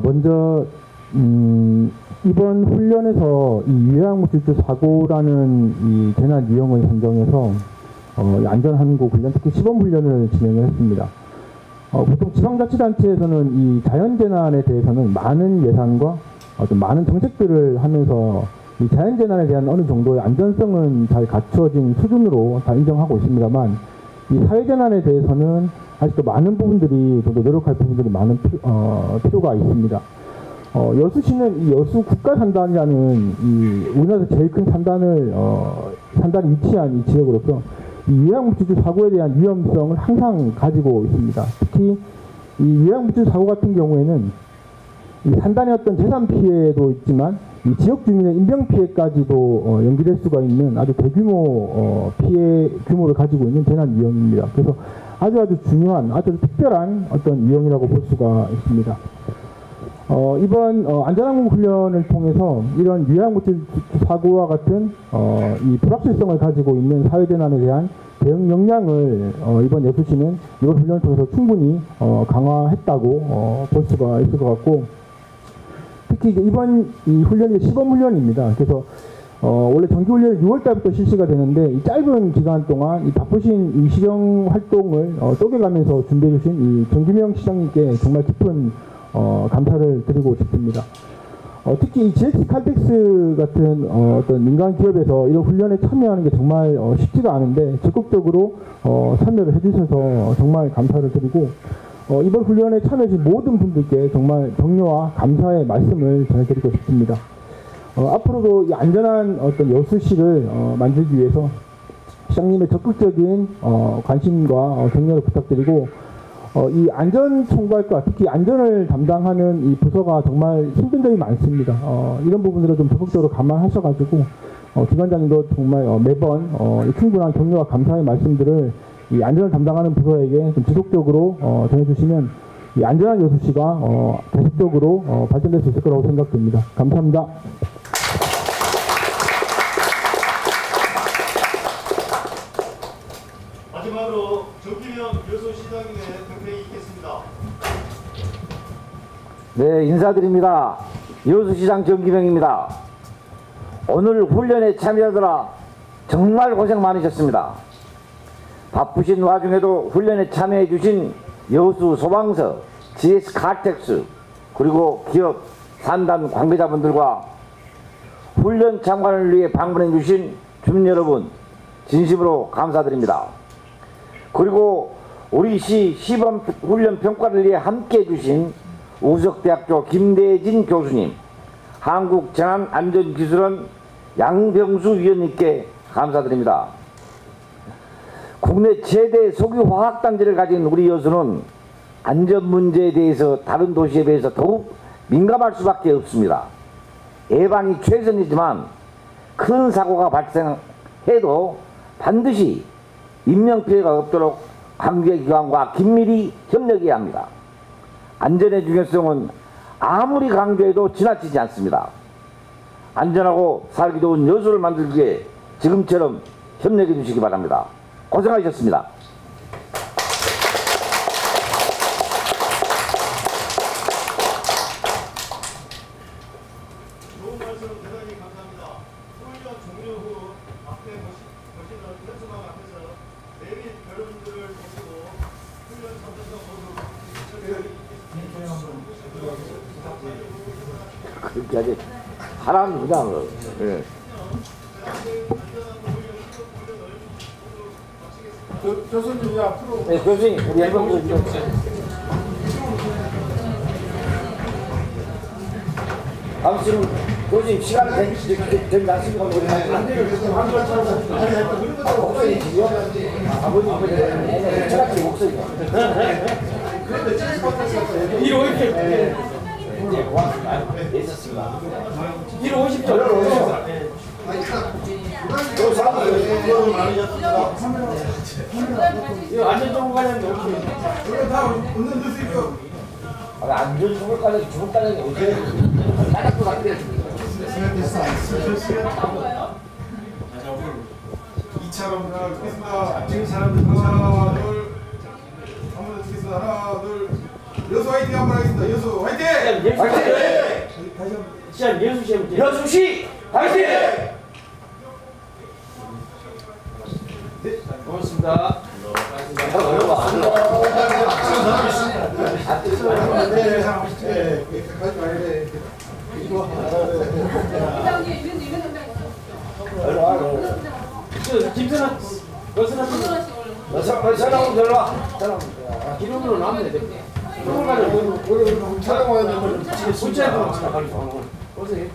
먼저 이번 훈련에서 이 유해학물질주 사고라는 이 재난 유형을 선정해서 안전한국 훈련, 특히 시범 훈련을 진행을 했습니다. 보통 지방자치단체에서는 이 자연재난에 대해서는 많은 예산과 좀 많은 정책들을 하면서 이 자연재난에 대한 어느 정도의 안전성은 잘 갖춰진 수준으로 다 인정하고 있습니다만 이 사회재난에 대해서는 아직도 많은 부분들이 좀 더 노력할 부분들이 많은 필요가 있습니다. 여수시는 이 여수 국가산단이라는 이 우리나라에서 제일 큰 산단이 위치한 이 지역으로서 이 유해물질주 사고에 대한 위험성을 항상 가지고 있습니다. 특히 이 유해물질주 사고 같은 경우에는 이 산단의 어떤 재산 피해도 있지만 이 지역 주민의 인명 피해까지도 연기될 수가 있는 아주 대규모 피해 규모를 가지고 있는 재난 유형입니다. 그래서 아주 중요한 아주 특별한 어떤 유형이라고 볼 수가 있습니다. 이번 안전항공 훈련을 통해서 이런 유해물질 사고와 같은 이 불확실성을 가지고 있는 사회재난에 대한 대응 역량을 이번 여수시는 이번 훈련을 통해서 충분히 강화했다고 볼 수가 있을 것 같고, 특히 이번 이 훈련이 시범 훈련입니다. 그래서 원래 정기 훈련이 6월 달부터 실시가 되는데 이 짧은 기간 동안 이 바쁘신 이 시정 활동을 쪼개가면서 준비해 주신 이 정기명 시장님께 정말 깊은 감사를 드리고 싶습니다. 특히 이 GS 칼텍스 같은 어떤 민간 기업에서 이런 훈련에 참여하는 게 정말 쉽지가 않은데 적극적으로 참여를 해주셔서 정말 감사를 드리고, 이번 훈련에 참여해주신 모든 분들께 정말 격려와 감사의 말씀을 전해드리고 싶습니다. 앞으로도 이 안전한 어떤 여수시를 만들기 위해서 시장님의 적극적인 관심과 격려를 부탁드리고, 이 안전총괄과 특히 안전을 담당하는 이 부서가 정말 힘든 점이 많습니다. 이런 부분들을 좀 적극적으로 감안하셔가지고 기관장님도 정말 매번 충분한 격려와 감사의 말씀들을 이 안전을 담당하는 부서에게 좀 지속적으로 전해주시면 이 안전한 여수시가 계속적으로 발전될 수 있을 거라고 생각됩니다. 감사합니다. 마지막으로 정기명 여수시장님의 경례이 있겠습니다. 네, 인사드립니다. 여수시장 정기명입니다. 오늘 훈련에 참여하느라 정말 고생 많으셨습니다. 바쁘신 와중에도 훈련에 참여해 주신 여수 소방서, GS 칼텍스, 그리고 기업 산단 관계자분들과 훈련 참관을 위해 방문해 주신 주민 여러분, 진심으로 감사드립니다. 그리고 우리 시 시범 훈련 평가를 위해 함께 해주신 우석대학교 김대진 교수님, 한국재난안전기술원 양병수 위원님께 감사드립니다. 국내 최대 석유화학단지를 가진 우리 여수는 안전 문제에 대해서 다른 도시에 비해서 더욱 민감할 수밖에 없습니다. 예방이 최선이지만 큰 사고가 발생해도 반드시 인명피해가 없도록 관계기관과 긴밀히 협력해야 합니다. 안전의 중요성은 아무리 강조해도 지나치지 않습니다. 안전하고 살기 좋은 여수를 만들기 위해 지금처럼 협력해 주시기 바랍니다. 고생하셨습니다. 좋은 말씀 대단히 감사합니다. 훈련 종료 후 앞에 보시는 현수막 앞에서 내빈 여러분들을 모시고 훈련 참가자 모두 그렇게 하지. 하라는 그냥. 예. 교수님 앞으로. 네, 교수님, 우리 앨범 좀. 아무튼 교수님 시간이 된 날씨가 우리 목소리 지요? 아버님 철학적 목소리가. 이로 이렇게. 네, 고맙습니다. 있었습니다. 1호 50점. 이거 안전정보관장님 어떻게? 다 웃는 듯이요. 안전정보관장님 주목관장님 어떻게? 따닥도 낫게. 2차로 하겠습니다. 지금 사람들 하나 둘 한번 듣겠습니다. 하나 둘 여수 화이팅 한번 하겠습니다. 여수 화이팅! 화이팅! 시작 여수시 해볼게요. 여수시 화이팅! 네, 고맙습니다. 김선아, 전화하고 들어와. 기름으로 나오면 돼. 촬영 와야 되면 문자에 들어가. 어서 해.